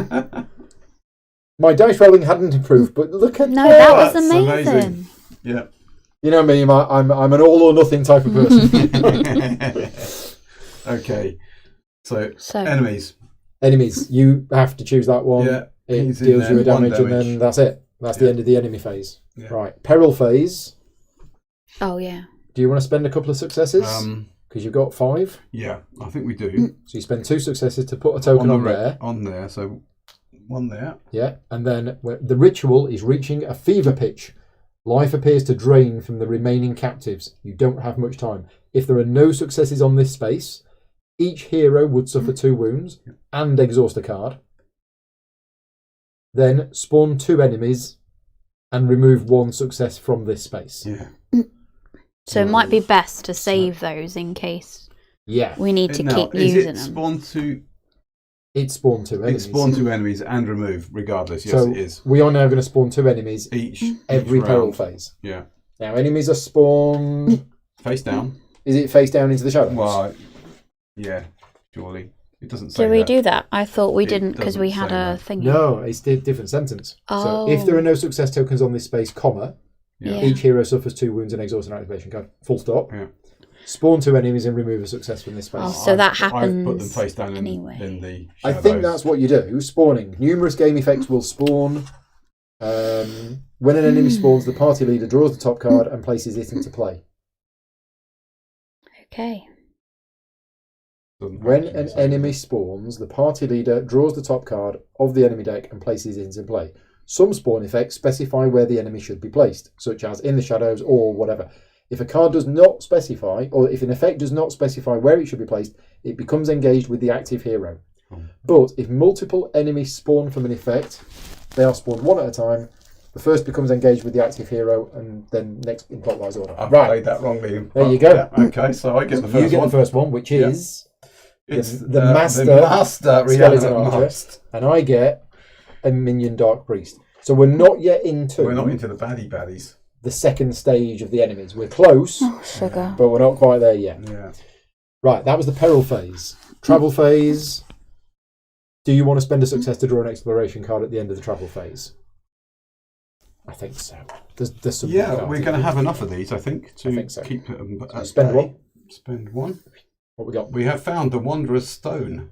My dice rolling hadn't improved, but look at No, that. that was That's amazing. amazing. Yeah. You know me, Matt. I'm an all or nothing type of person. Okay. So So enemies. Enemies. You have to choose that one. Yeah. It he's in deals there, you a one damage, and then that's it. That's the Yeah. end of the enemy phase. Yeah. Right. Peril phase. oh yeah. Do you want to spend a couple of successes? Because you've got 5. Yeah, I think we do. So you spend 2 successes to put a token on there. On there, so one there. Yeah. And then the ritual is reaching a fever pitch. Life appears to drain from the remaining captives. You don't have much time. If there are no successes on this space, each hero would suffer 2 wounds and exhaust a card. Then spawn 2 enemies and remove 1 success from this space. Yeah. So it might be best to save those in case Yeah. we need to Now, keep is using it them. spawn to? It spawned 2 enemies. It spawn 2 enemies and remove, regardless. Yes, so it is. we are now going to spawn 2 enemies Each every peril round. phase. Yeah. Now enemies are spawned. Face down. Is it face down into the shadows? Well, yeah. Surely it doesn't say. Do we that. do that? I thought we It didn't because we doesn't had say a that. thing. No, it's a different sentence. Oh. So if there are no success tokens on this space, comma, Yeah. each hero suffers 2 wounds and exhausts an activation card. Full stop. Yeah. Spawn 2 enemies and remove a success from this space. Oh, so that I've put them happens face down anyway. in the. I think shadows. that's what you do. Spawning. Numerous game effects will spawn. When an enemy spawns, the party leader draws the top card and places it into play. Okay. Doesn't When actually an say enemy that. spawns, the party leader draws the top card of the enemy deck and places it into play. Some spawn effects specify where the enemy should be placed, such as in the shadows or whatever. If a card does not specify, or if an effect does not specify where it should be placed, it becomes engaged with the active hero. But if multiple enemies spawn from an effect, they are spawned one at a time. The first becomes engaged with the active hero, and then next in clockwise order. I've Right, played that wrongly. There you go. Yeah, okay, so I get the first you get one. the first one, which Yeah. is It's the master skeleton skeleton archer, and I get a minion dark priest. So we're not yet into We're not into the baddies. the second stage of the enemies. We're close, Oh, sugar. but we're not quite there yet. Yeah. Right, that was the peril phase. Travel phase. Do you want to spend a success to draw an exploration card at the end of the travel phase? I think so. There's some Yeah, cards we're in going to there. have enough of these, I think, to think so. keep them at Spend bay. one. Spend one. What we got? We have found the Wanderer's Stone.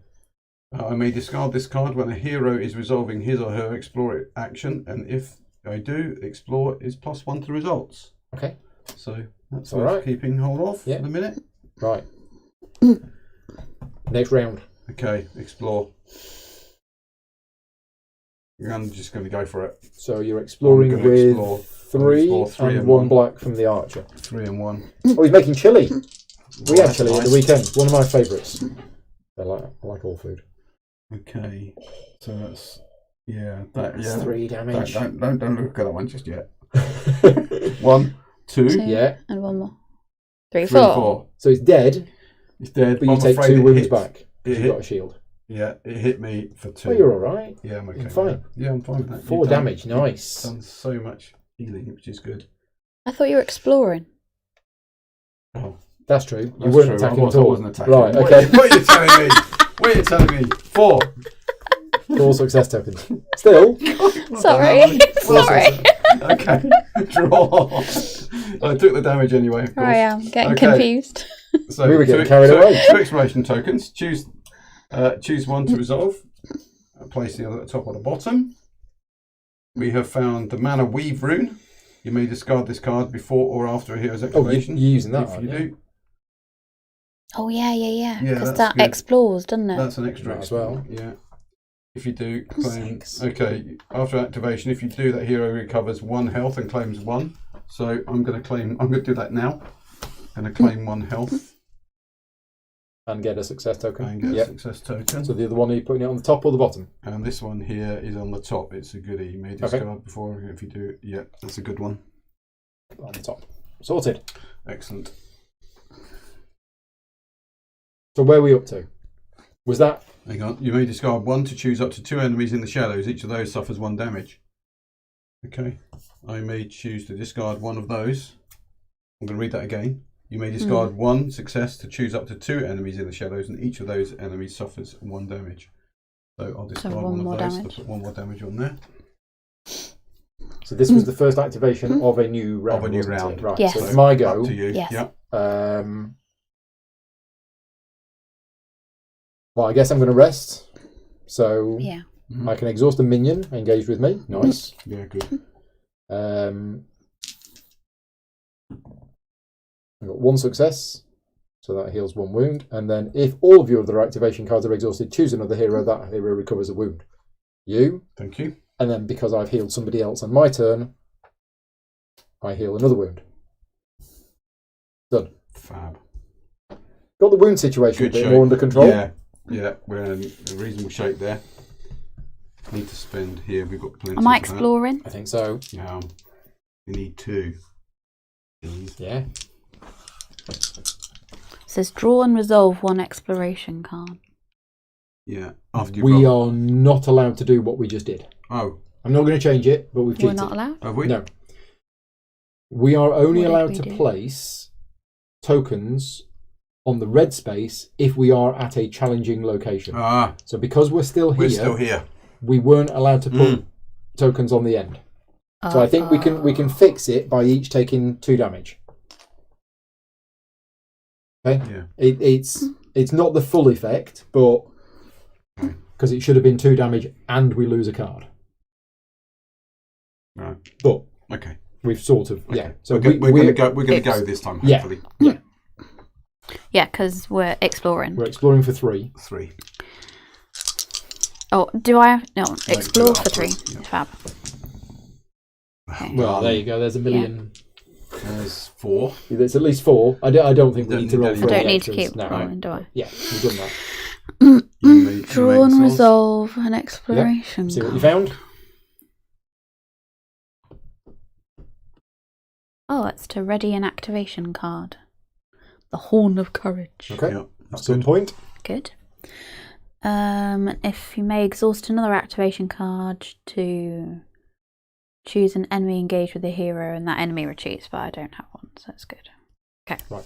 I may discard this card when a hero is resolving his or her explore action, and if I do, explore is +1 to results. Okay. So that's All worth right. keeping hold of Yeah. for the minute. Right. Next round. Okay, explore. I'm just going to go for it. So you're exploring I'm gonna with explore. three, Explore three and and one one. black from the archer. 3 and 1. Oh, he's making chili. We had That's chili at the nice. weekend. One of my favourites. I like all food. Okay, so that's that. That's Yeah, 3 damage. don't look at that one just yet. 1, 2, Two. yeah, And one more. Three, 3, four. 4. So he's dead, It's dead. but you I'm take afraid 2 it wounds hit. back. It You've hit. got a shield. Yeah, it hit me for 2. Oh, you're all right. Yeah, I'm okay. You're with fine. that. Yeah, I'm fine with that. 4 You've done- damage. you've Nice. Done so much healing, which is good. I thought you were exploring. Oh, That's true. You that's weren't true. attacking I at all. wasn't attacking. Right. What- Okay. What are you telling me? What are you telling me? 4. 4 success tokens. Still. Sorry. Sorry. Okay. Draw. I took the damage anyway. Of course. I am getting Okay. confused. So We were getting carried away. 2 exploration tokens. Choose one to resolve. Place the other at the top or the bottom. We have found the Mana Weave rune. You may discard this card before or after a hero's Oh, activation. you're using that, If aren't you you? do, Oh, yeah. Yeah, Because that's that good. explores, doesn't it? that's an extra Might as well. Yeah. If you do claim, 6. okay. After activation, if you do, that hero recovers 1 health and claims 1. So I'm going to do that now. I'm going to claim 1 health And get a success token. and get a Yep. success token. So the other one, are you putting it on the top or the bottom? And this one here is on the top. It's a goodie. You may discard before. If you do, yeah, that's a good one. On the top. Sorted. Excellent. So where are we up to? Was that... Hang on. You may discard 1 to choose up to 2 enemies in the shadows. Each of those suffers 1 damage. Okay. I may choose to discard 1 of those. I'm going to read that again. You may discard 1 success to choose up to 2 enemies in the shadows, and each of those enemies suffers 1 damage. So I'll discard one more of those damage. to put 1 more damage on there. So this was the first activation of a new round. Of a new wasn't it? round. Right. Yes. So it's my go. Up to you. Yes. Yeah. Well, I guess I'm going to rest. So Yeah. I can exhaust a minion engaged with me. Nice. Yeah, good. I've got 1 success, so that heals 1 wound. And then if all of your other activation cards are exhausted, choose another hero. That hero recovers a wound. You. Thank you. And then because I've healed somebody else on my turn, I heal another wound. Done. Fab. Got the wound situation Good a bit shape. more under control. Yeah, we're in a reasonable shape there. Need to spend here. We've got plenty. Am I of that. exploring? I think so. Yeah. We need 2. Yeah. It says draw and resolve 1 exploration card. Yeah. After We are not allowed to do what we just did. Oh, I'm not going to change it, but we've We're cheated. not allowed? have we? No. We are only What did allowed we to do? place tokens on the red space if we are at a challenging location. Ah, So because we're still here, we're still here. we weren't allowed to put tokens on the end. So I think we can fix it by each taking 2 damage. Okay. Yeah. It's not the full effect, but because it should have been 2 damage and we lose a card. Right. But Okay. we've sort of Okay. yeah. So we're going to go Oops. this time. Yeah. Hopefully. Yeah. Yeah, because we're exploring. We're exploring for 3. 3. Oh, do I have... No, do explore that for 3. afterwards, yeah. Fab. Okay. Well, there you go. There's a million. There's 4. There's at least 4. I don't think we need to roll You for I don't any need to extras. keep No. rolling, do I? Yeah, we've done that. Draw and resolve an exploration See what you card. found? Oh, it's to ready an activation card. The Horn of Courage. Okay. Yeah, At that's some good. point. Good. If you may exhaust another activation card to choose an enemy engaged with a hero, and that enemy retreats, but I don't have one, so that's good. Okay. Right.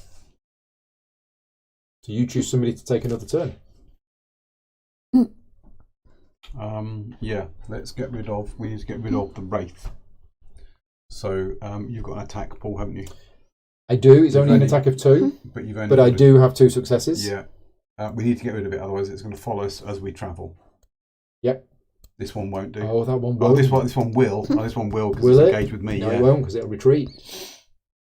So you choose somebody to take another turn. Yeah, let's get rid of. We need to get rid of the Wraith. So you've got an attack, Paul, haven't you? I do. It's You've only an only- attack of 2, But you've only. but I got do have 2 successes. Yeah. We need to get rid of it, otherwise it's going to follow us as we travel. Yep. This one won't do. Oh, that one Oh, won't. this one will. Oh, this one will because Will it's it? engaged with me. No, Yeah. it won't because it'll retreat.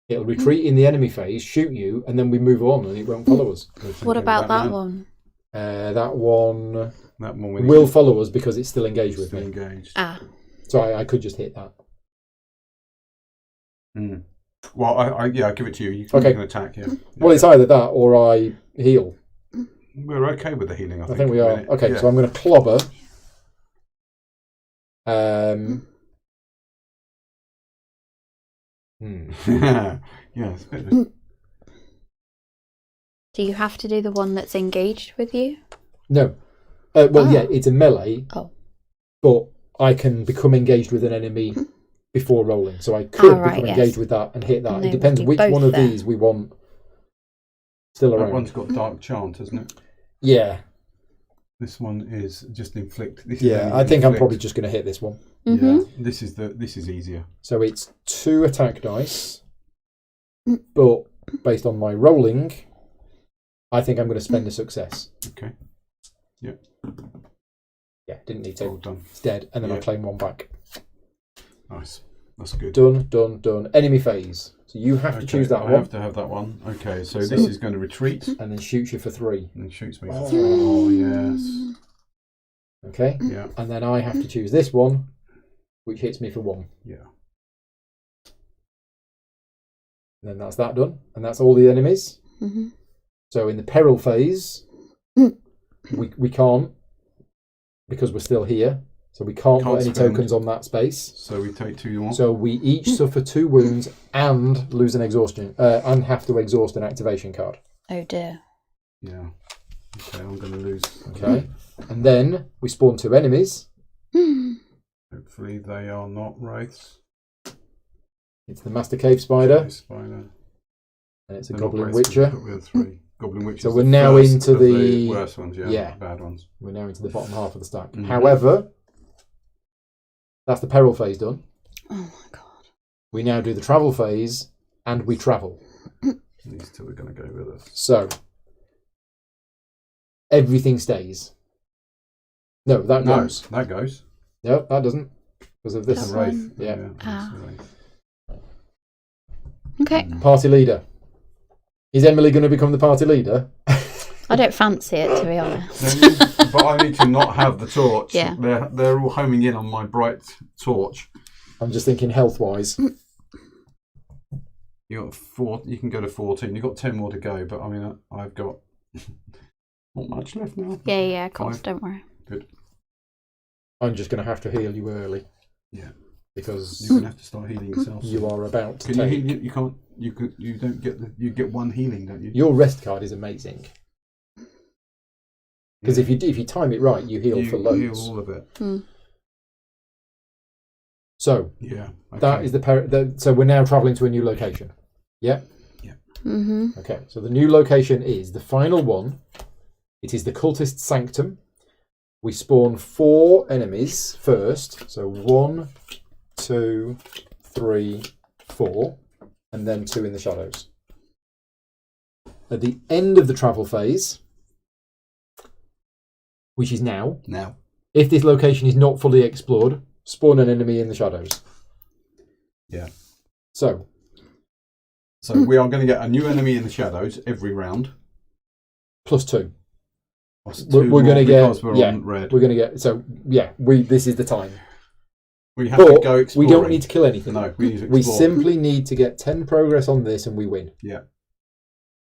It'll retreat in the enemy phase, shoot you, and then we move on, and it won't follow us. What about that man. one? That one That one we need will to- follow us because it's still engaged with still me. engaged. Ah, So I could just hit that. Mm. Well, I give it to you. You Okay. can attack. Yeah. Well, it's either that or I heal. We're okay with the healing. I I think we at the are. minute. Okay, Yeah. so I'm going to clobber. yeah, it's a bit of a- do you have to do the one that's engaged with you? No. Yeah, it's a melee, Oh. but I can become engaged with an enemy before rolling. So I could right, become yes. engaged with that and hit that. And It they depends would be which both one of there. these we want still that around. one's got dark chant, hasn't it? Yeah, This one is just inflict. This is yeah. only I think I'm inflict. probably just going to hit this one. Mm-hmm. Yeah, this is easier. So it's 2 attack dice, but based on my rolling, I think I'm going to spend a success. Okay, Yeah, didn't need well to. done. It's dead, and then I Yeah. claim 1 back. Nice, that's good. Done. Enemy phase. So you have to Okay, choose that I one, have to have that one. Okay, so this is going to retreat and then shoots you for 3. and shoots me. Oh. Oh yes, Okay, yeah, and then I have to choose this one, which hits me for 1. yeah. And then that's that done, and that's all the enemies. Mm-hmm. So in the peril phase, we can't, because we're still here. So we can't put any spend. tokens on that space. So we take 2 more. So we each suffer 2 wounds and lose an exhaustion, and have to exhaust an activation card. Oh dear. Yeah. Okay, I'm going to lose. Okay, and then we spawn 2 enemies. Hopefully they are not wraiths. It's the Master Cave Spider Spider. And it's a They're Goblin not great Witcher. skills, but we had 3. Goblin Witcher. So we're now into the worst ones, yeah, bad ones. We're now into the bottom half of the stack. Mm-hmm. However, that's the peril phase done. Oh my god. We now do the travel phase, and we travel. These two are going to go with us. So everything stays. No, that goes. That goes. No, that doesn't. Because of this. That Wraith. one. Yeah. Ah. That's a Wraith. Okay. Party leader. Is Emily going to become the party leader? I don't fancy it, to be honest. But I need to not have the torch. Yeah. They're all homing in on my bright torch. I'm just thinking health-wise. You got 4. You can go to 14. You've got 10 more to go. But I mean, I've got not much left now. Yeah, of course. 5. Don't worry. Good. I'm just going to have to heal you early. Yeah. Because You're gonna have to start healing yourself. you are about to Can take... you heal? You can't. You could. You don't get the. You get 1 healing, don't you? Your rest card is amazing. Because if you time it right, you heal for loads. You heal all of it. So Yeah. Okay. that is so we're now travelling to a new location. Yeah. Yeah. Mm-hmm. Okay. So the new location is the final one. It is the Cultist Sanctum. We spawn 4 enemies first. So 1, 2, 3, 4, and then 2 in the shadows. At the end of the travel phase, which is now, if this location is not fully explored, spawn an enemy in the shadows. Yeah. So we are going to get a new enemy in the shadows every round. +2. We're going to get on red. We're going to get this is the time. We have to go we exploring. don't need to kill anything. No, we need to explore. We simply need to get 10 progress on this and we win. Yeah.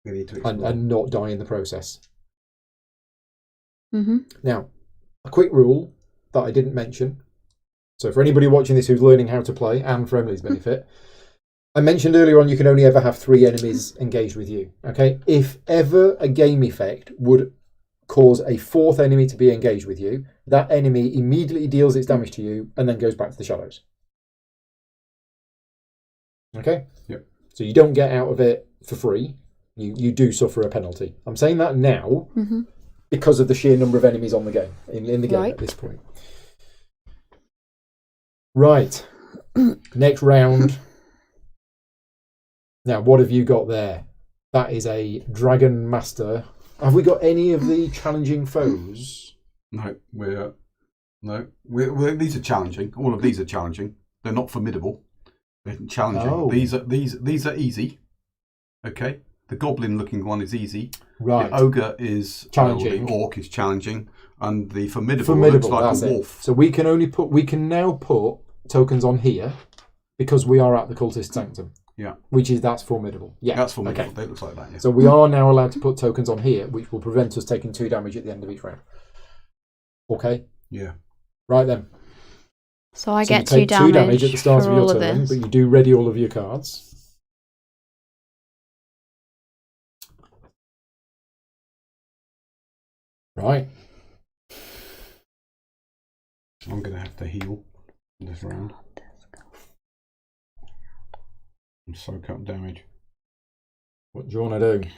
We need to explore. And not die in the process. Mm-hmm. Now, a quick rule that I didn't mention. So for anybody watching this who's learning how to play, and for Emily's benefit, I mentioned earlier on you can only ever have 3 enemies engaged with you. Okay? If ever a game effect would cause a 4th enemy to be engaged with you, that enemy immediately deals its damage to you and then goes back to the shadows. Okay? Yep. So you don't get out of it for free. You do suffer a penalty. I'm saying that now because of the sheer number of enemies on the game, in the game at this point. Right. Next round. Now, what have you got there? That is a Dragon Master. Have we got any of the challenging foes? No, these are challenging. All of these are challenging. They're not formidable. They're challenging. Oh. These are easy. Okay. The goblin-looking one is easy. Right. The ogre is challenging. The orc is challenging, and the formidable looks like a wolf. So we can now put tokens on here because we are at the Cultist Sanctum. Yeah. That's formidable. Yeah. That's formidable. Okay. They look like that. Yeah. So we are now allowed to put tokens on here, which will prevent us taking 2 damage at the end of each round. Okay. Yeah. Right then. So I you get take 2 damage at the start for of your all turn, this. but you do ready all of your cards. Right. I'm going to have to heal this round. And soak up damage. What do you want to do?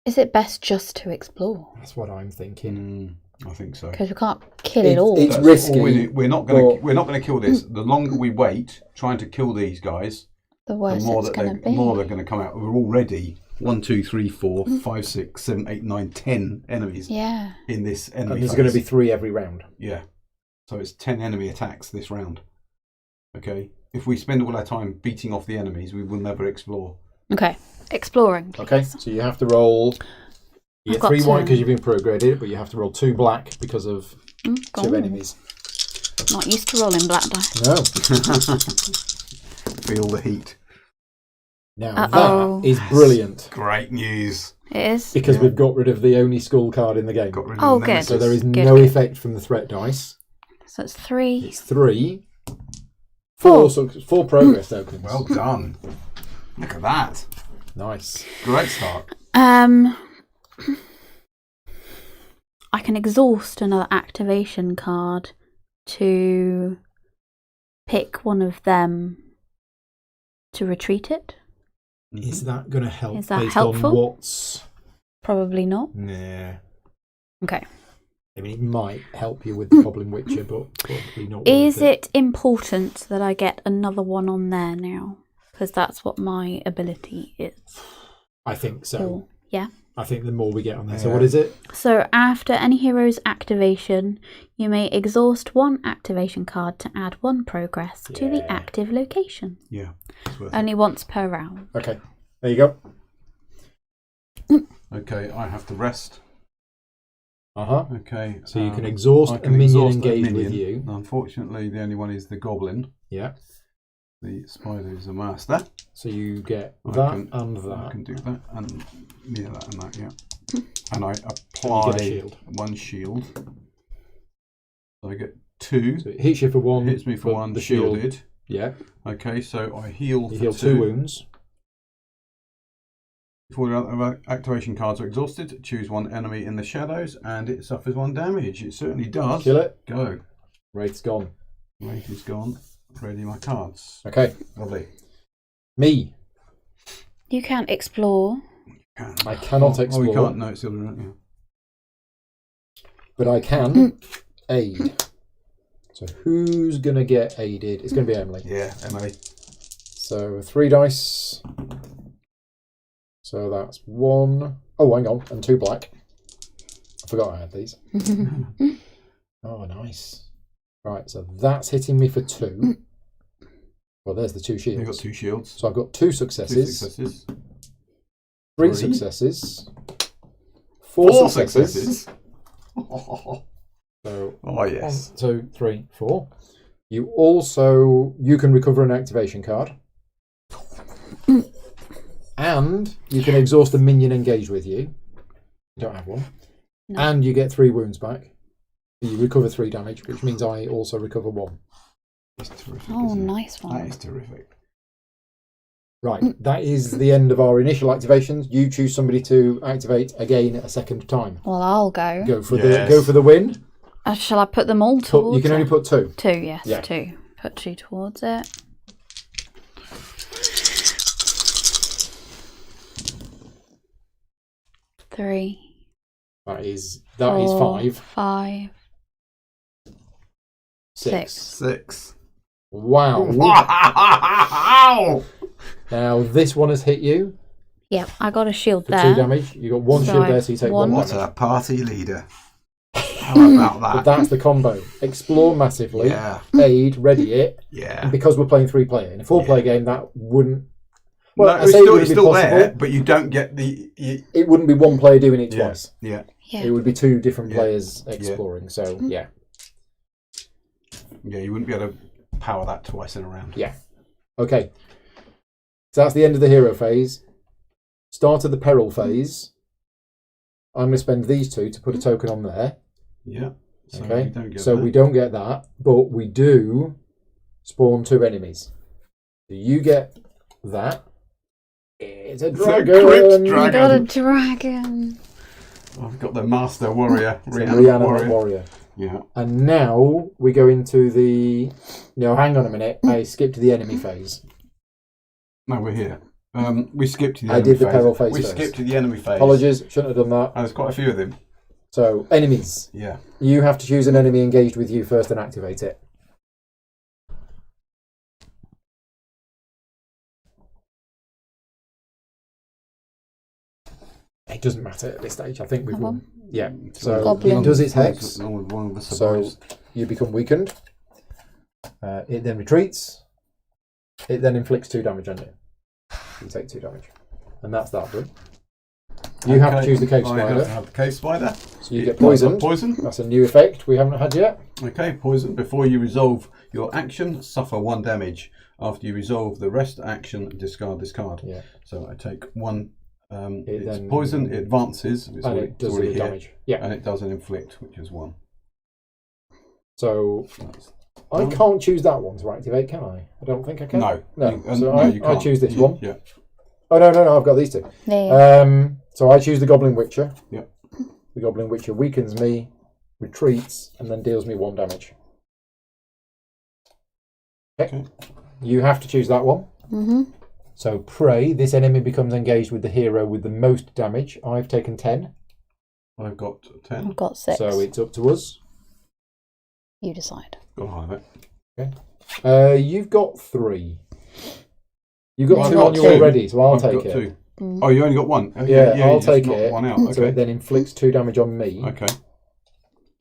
Is it best just to explore? That's what I'm thinking. I think so. Because we can't kill it all. It's That's risky. all we're not going to kill this. The longer we wait trying to kill these guys, the worse more it's that going to be. more they're going to come out. We're already 1, 2, 3, 4, 5, 6, 7, 8, 9, 10 enemies. Yeah. In this enemy. And there's phase. going to be 3 every round. Yeah. So it's 10 enemy attacks this round. Okay. If we spend all our time beating off the enemies, we will never explore. Okay. Exploring. Please. Okay. So you have to roll. You get 3 white because you've been prograded, but you have to roll 2 black because of 2 enemies. Not used to rolling black dice. No. Feel the heat. Now that is brilliant. Great news. It is. Because we've got rid of the only skull card in the game. Got rid of Oh, the good. Nemesis. So there is Good, no good. effect from the threat dice. So it's 3. It's 3. 4 progress tokens. Well done. Look at that. Nice. Great start. I can exhaust another activation card to pick one of them to retreat it. Is that going to help? Is that based helpful? on what's... Probably not. Nah. Okay. I mean, it might help you with the Goblin Witcher, but probably not. Is it important that I get another one on there now? Because that's what my ability is. I think so. Cool. Yeah. I think the more we get on there. So what is it? So after any hero's activation, you may exhaust one activation card to add one progress to the active location. Yeah. Only once per round. Okay. There you go. Okay, I have to rest. Okay. So you can exhaust a minion engaged with you. Unfortunately, the only one is the goblin. Yeah. The spider is a master. So you get that and that. I can do that and that and that, yeah. And I apply one shield. So I get 2. So it hits you for 1. Hits me for 1, shielded. Yeah. Okay, so I heal for 2. 2 wounds. Before the activation cards are exhausted, choose one enemy in the shadows and it suffers 1 damage. It certainly does. Kill it. Go. Wraith's gone. Wraith is gone. Ready my cards. Okay. Lovely. Me. You can't explore. I cannot explore. Oh, you can't. No, it's the other one. Yeah. But I can aid. So who's going to get aided? It's going to be Emily. Yeah, Emily. So 3 dice. So that's 1. Oh, hang on. And 2 black. I forgot I had these. Oh, nice. Right, so that's hitting me for 2. Well, there's the 2 shields. You've got 2 shields. So I've got 2 successes. 2 successes. 3 successes. 4 successes. So, oh, yes. 1, 2, 3, 4. You can recover an activation card. And you can exhaust a minion engaged with you. You don't have one. No. And you get 3 wounds back. You recover 3 damage, which means I also recover 1. That's terrific. Oh, nice one. That is terrific. Right, that is the end of our initial activations. You choose somebody to activate again a second time. Well, I'll go. Go for the win. Shall I put them all towards You can only put 2. 2, yes, yeah. 2. Put 2 towards it. Three. That is 4, 5. 5. 6. Wow. Wow. Now this one has hit you. Yep, I got a shield for there. 2 damage. You got 1 shield there, so you take 1 damage. What a party leader. How about that? But that's the combo. Explore massively. Yeah. Aid, ready it. Yeah. And because we're playing 3-player. In a 4-player game, that wouldn't... Well, no, it's still there, but you don't get the... It wouldn't be 1 player doing it twice. Yeah. It would be 2 different players exploring, so yeah. Yeah, you wouldn't be able to power that twice in a round. Yeah. Okay. So that's the end of the hero phase. Start of the peril phase. I'm going to spend these 2 to put a token on there. Yeah. So okay. We don't get that, but we do spawn 2 enemies. So you get that. It's a dragon. I got a dragon. I've got the master warrior. Reanimate warrior. Yeah. And now we go into the... No, hang on a minute. I skipped the enemy phase. No, we're here. We skipped to the enemy phase. I did the peril phase We first. skipped to the enemy phase. Apologies, shouldn't have done that. And there's quite a few of them. So, enemies. Yeah. You have to choose an enemy engaged with you first and activate it. It doesn't matter at this stage. I think we've won. Yeah. So Goblin. it does its hex. So you become weakened. It then retreats. It then inflicts 2 damage on you. You take 2 damage. And that's that done. You have to choose the cave spider. I have to have the cave spider. So you get poisoned. Poison. That's a new effect we haven't had yet. Okay, poison. Before you resolve your action, suffer 1 damage. After you resolve the rest action, discard this card. Yeah. So I take 1. It's poison. It advances. And it does the damage. Yeah. And it does an inflict, which is 1. So I can't choose that one to activate, can I? I don't think I can. No. So you can't. I choose this one. Yeah. Oh no! I've got these 2. Yeah. So I choose the Goblin Witcher. Yep. The Goblin Witcher weakens me, retreats, and then deals me 1 damage. Okay. You have to choose that one. So pray, this enemy becomes engaged with the hero with the most damage. I've taken 10. I've got 10. I've got 6. So it's up to us. You decide. Got half it. Okay. You've got 3. You've got No, 2 not on your 2. ready, so I'll I've take got it. 2. Mm. Oh, you only got 1? Oh, Yeah, you I'll just take knocked it. 1 out. So Okay. it then inflicts 2 damage on me. Okay.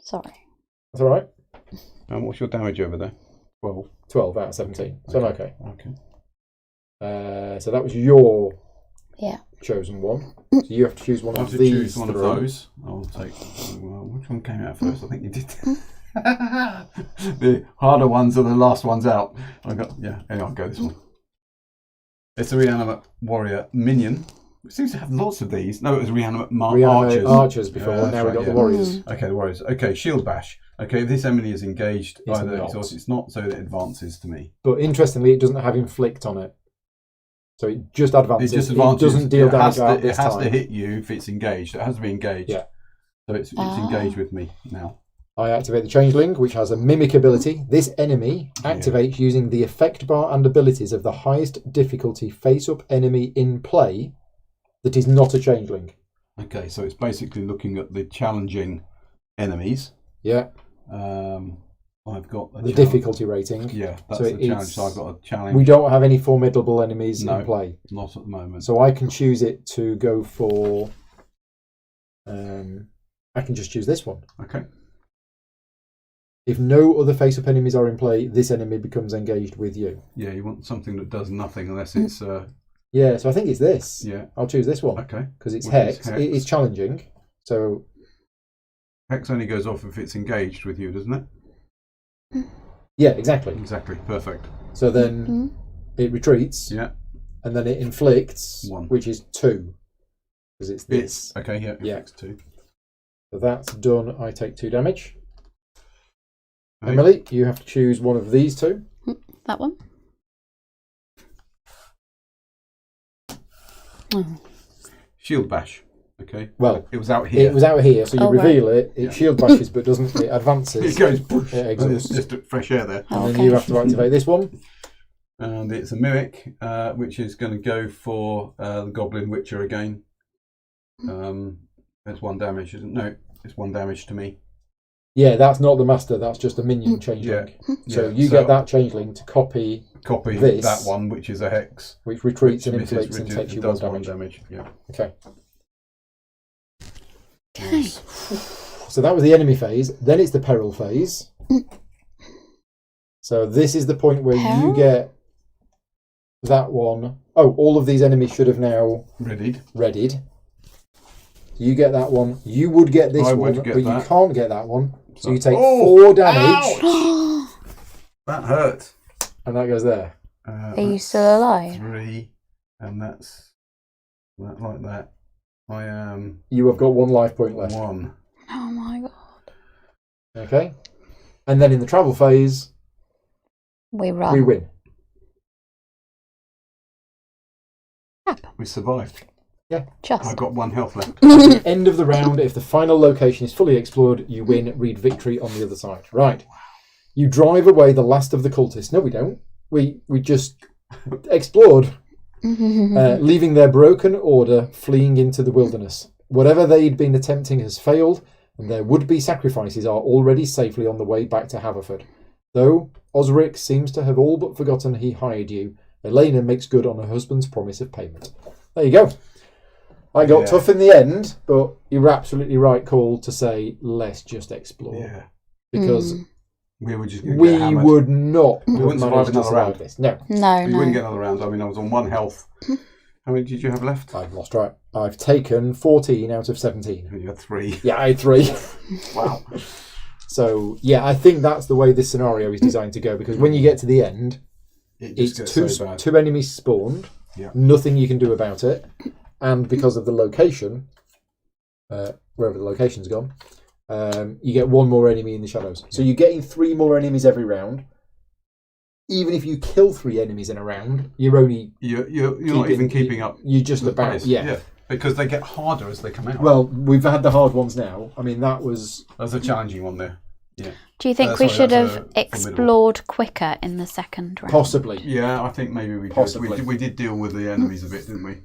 Sorry. That's all right. And what's your damage over there? 12. 12 out of 17. So I'm okay. Okay. So that was your Yeah. chosen one. So you have to choose one I of have to these choose one of 3. those. I'll take. Well, which one came out first? I think you did. The harder ones are the last ones out. Anyway, I'll go this one. It's a reanimate warrior minion. It seems to have lots of these. No, it was reanimate archers. Archers before. Yeah, Now we've got right, the yeah. warriors. Okay, the warriors. Okay, shield bash. Okay, if this enemy is engaged, It's either not. it's not, so it advances to me. But interestingly, it doesn't have inflict on it. So it just advances. It just It advances. doesn't deal It has damage out to, this It has time. to hit you if it's engaged. It has to be engaged. Yeah. So it's engaged with me now. I activate the Changeling, which has a mimic ability. This enemy activates using the effect bar and abilities of the highest difficulty face-up enemy in play that is not a Changeling. Okay, so it's basically looking at the challenging enemies. Yeah. I've got The difficulty rating. Yeah, that's So the challenge. So I've got a challenge. We don't have any formidable enemies No. in play. Not at the moment. So I can choose it to go for... I can just choose this one. Okay. If no other face-up enemies are in play, this enemy becomes engaged with you. Yeah, you want something that does nothing unless it's Yeah, so I think it's this. yeah. I'll choose this one. Okay. Because it's Which is hex. hex. It is challenging. So, Hex only goes off if it's engaged with you, doesn't it? yeah, exactly. Exactly. Perfect. So then it retreats, Yeah. and then it inflicts, 1. which is 2. Because it's this. Okay. Yeah. Yeah. Hex 2. So that's done. I take 2 damage. Okay. Emily, you have to choose one of these 2. That one? Oh. Shield bash. Okay. Well, it was out here. It was out here, so you Oh, right. reveal it. It shield bashes, but doesn't. It advances. It goes. Push, It and it's exhausts. just fresh air there. And then Okay. you have to activate this one. And it's a mimic, which is going to go for the Goblin Witcher again. It's 1 damage, isn't it? No, it's 1 damage to me. Yeah, that's not the master. That's just a minion changeling. So Yeah, you get that changeling to copy, Copy this. that one, which is a hex. which retreats Which and misses, inflicts and which takes you does 1 1 damage. damage. Yeah. Okay. Okay. So that was the enemy phase. Then it's the peril phase. So this is the point where you Peril? get that one. Oh, all of these enemies should have now Readied. readied. You get that one. You would get this I one, would get but you that. can't get that one. So you take Oh, 4 damage, That hurt. and that goes there. Are you still alive? 3, and that's that like that. I am You have got 1 life point left. 1. Oh my god. Okay. And then in the travel phase, We run. we win. We survived. Just. I've got 1 health left. End of the round. If the final location is fully explored, you win. Read victory on the other side. Right. You drive away the last of the cultists. No, we don't. We just explored, leaving their broken order fleeing into the wilderness. Whatever they'd been attempting has failed, and their would-be sacrifices are already safely on the way back to Haverford. Though Osric seems to have all but forgotten he hired you, Elena makes good on her husband's promise of payment. There you go. I got tough in the end, but you were absolutely right, Cole, to say, let's just explore. Yeah. Because We were just going to we get hammered. would not We have wouldn't survive managed to another survive round. this. No, No, We no. wouldn't get another round. I mean, I was on 1 health. How many did you have left? I've lost track. I've taken 14 out of 17. You had 3. Yeah, I had 3. Wow. So, yeah, I think that's the way this scenario is designed to go, because when you get to the end, It it's just gets so bad. 2 enemies spawned, Yeah. nothing you can do about it, and because of the location, wherever the location's gone, you get 1 more enemy in the shadows. So you're getting 3 more enemies every round. Even if you kill 3 enemies in a round, you're only You're not even keeping up. You're just the about pace. yeah. Because they get harder as they come out. Well, we've had the hard ones now. I mean, that was There's a challenging one there. Yeah. Do you think we should have explored quicker in the second round? Possibly. Yeah, I think maybe we did. Possibly. We did deal with the enemies a bit, didn't we?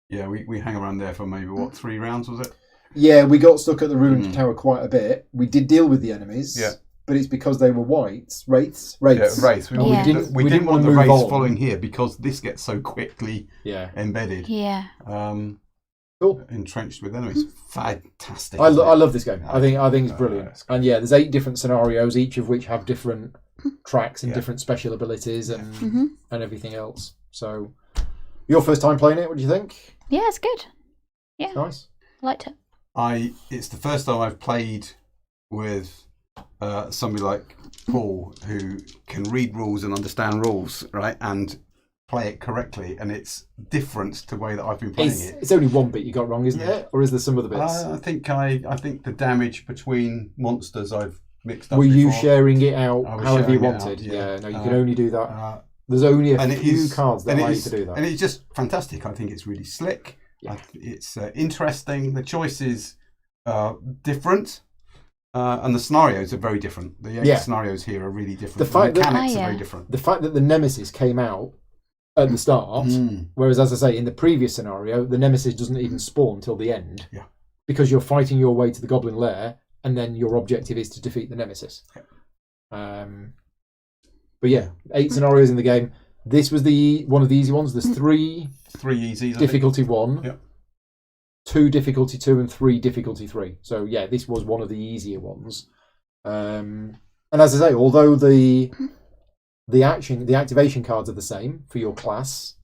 Yeah, we hang around there for maybe, 3 rounds, was it? Yeah, we got stuck at the ruined tower quite a bit. We did deal with the enemies. Yeah. But it's because they were wraiths. Yeah, wraiths. We didn't want the move wraiths on. following here because this gets so quickly embedded. Yeah. Cool. Entrenched with enemies. Fantastic. I love this game. I think it's brilliant. It's and yeah, there's 8 different scenarios, each of which have different tracks and different special abilities and everything else. So, your first time playing it, what do you think? Yeah, it's good. Yeah. Nice. I liked it. It's the first time I've played with somebody like Paul who can read rules and understand rules, right, and play it correctly, and it's different to the way that I've been playing it. It's only one bit you got wrong, isn't it? Or is there some other bits? I think the damage between monsters I've mixed up. Were you before. sharing it out however you sharing it wanted? out, yeah. No, you can only do that. There's only a few cards that allow you to do that. And it's just fantastic. I think it's really slick. Yeah. It's interesting. The choices are different. And the scenarios are very different. The 8 scenarios here are really different. The mechanics are very different. The fact that the Nemesis came out at the start, whereas, as I say, in the previous scenario, the Nemesis doesn't even spawn till the end. Yeah. Because you're fighting your way to the Goblin Lair, and then your objective is to defeat the Nemesis. Yeah. But yeah, 8 scenarios in the game. This was one of the easy ones. There's 3 easy difficulty 1. Yep. 2 difficulty 2 and 3 difficulty 3. So yeah, this was one of the easier ones. And as I say, although the activation cards are the same for your class,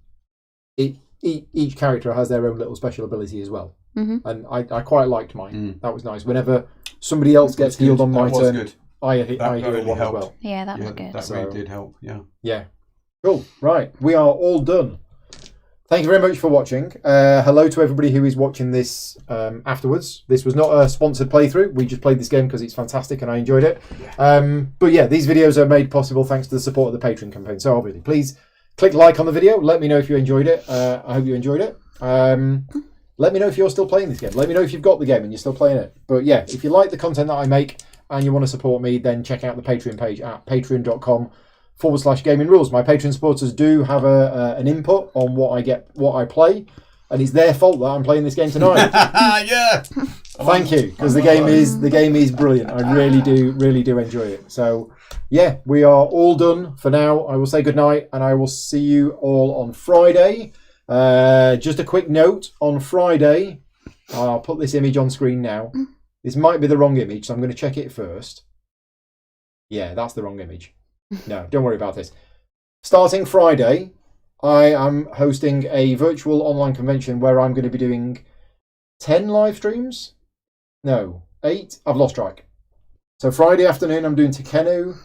each character has their own little special ability as well. And I quite liked mine. That was nice. Whenever somebody else gets healed on my turn, I heal really one helped. as well. Yeah, that was good. That really did help. Yeah. Cool. Right, we are all done. Thank you very much for watching. Hello to everybody who is watching this afterwards. This was not a sponsored playthrough. We just played this game because it's fantastic and I enjoyed it. But yeah, these videos are made possible thanks to the support of the Patreon campaign. So obviously, please click like on the video. Let me know if you enjoyed it. I hope you enjoyed it. Let me know if you're still playing this game. Let me know if you've got the game and you're still playing it. But yeah, if you like the content that I make and you want to support me, then check out the Patreon page at patreon.com/gaming rules. My Patreon supporters do have an input on what I play, and it's their fault that I'm playing this game tonight. Yeah. Thank you, because the game is brilliant. I really do enjoy it. So yeah, we are all done for now. I will say goodnight, and I will see you all on Friday. Just a quick note on Friday. I'll put this image on screen now. This might be the wrong image, so I'm going to check it first. Yeah, that's the wrong image. No, don't worry about this. Starting Friday, I am hosting a virtual online convention where I'm going to be doing 10 live streams. No, 8. I've lost track. So Friday afternoon, I'm doing Tekkenu.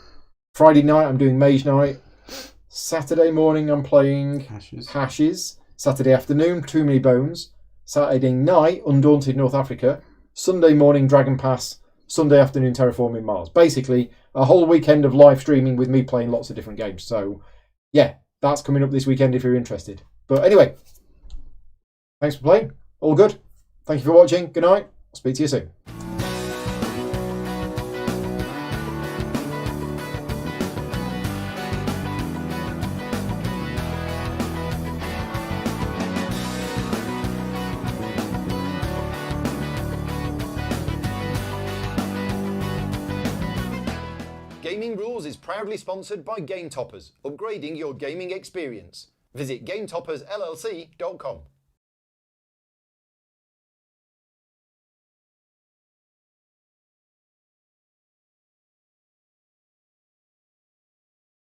Friday night, I'm doing Mage Night. Saturday morning, I'm playing Hashes. Saturday afternoon, Too Many Bones. Saturday night, Undaunted North Africa. Sunday morning, Dragon Pass. Sunday afternoon, Terraforming Mars. Basically, a whole weekend of live streaming with me playing lots of different games. So, yeah, that's coming up this weekend if you're interested. But anyway, thanks for playing. All good. Thank you for watching. Good night. I'll speak to you soon. Gaming Rules is proudly sponsored by Game Toppers, upgrading your gaming experience. Visit GameToppersLLC.com.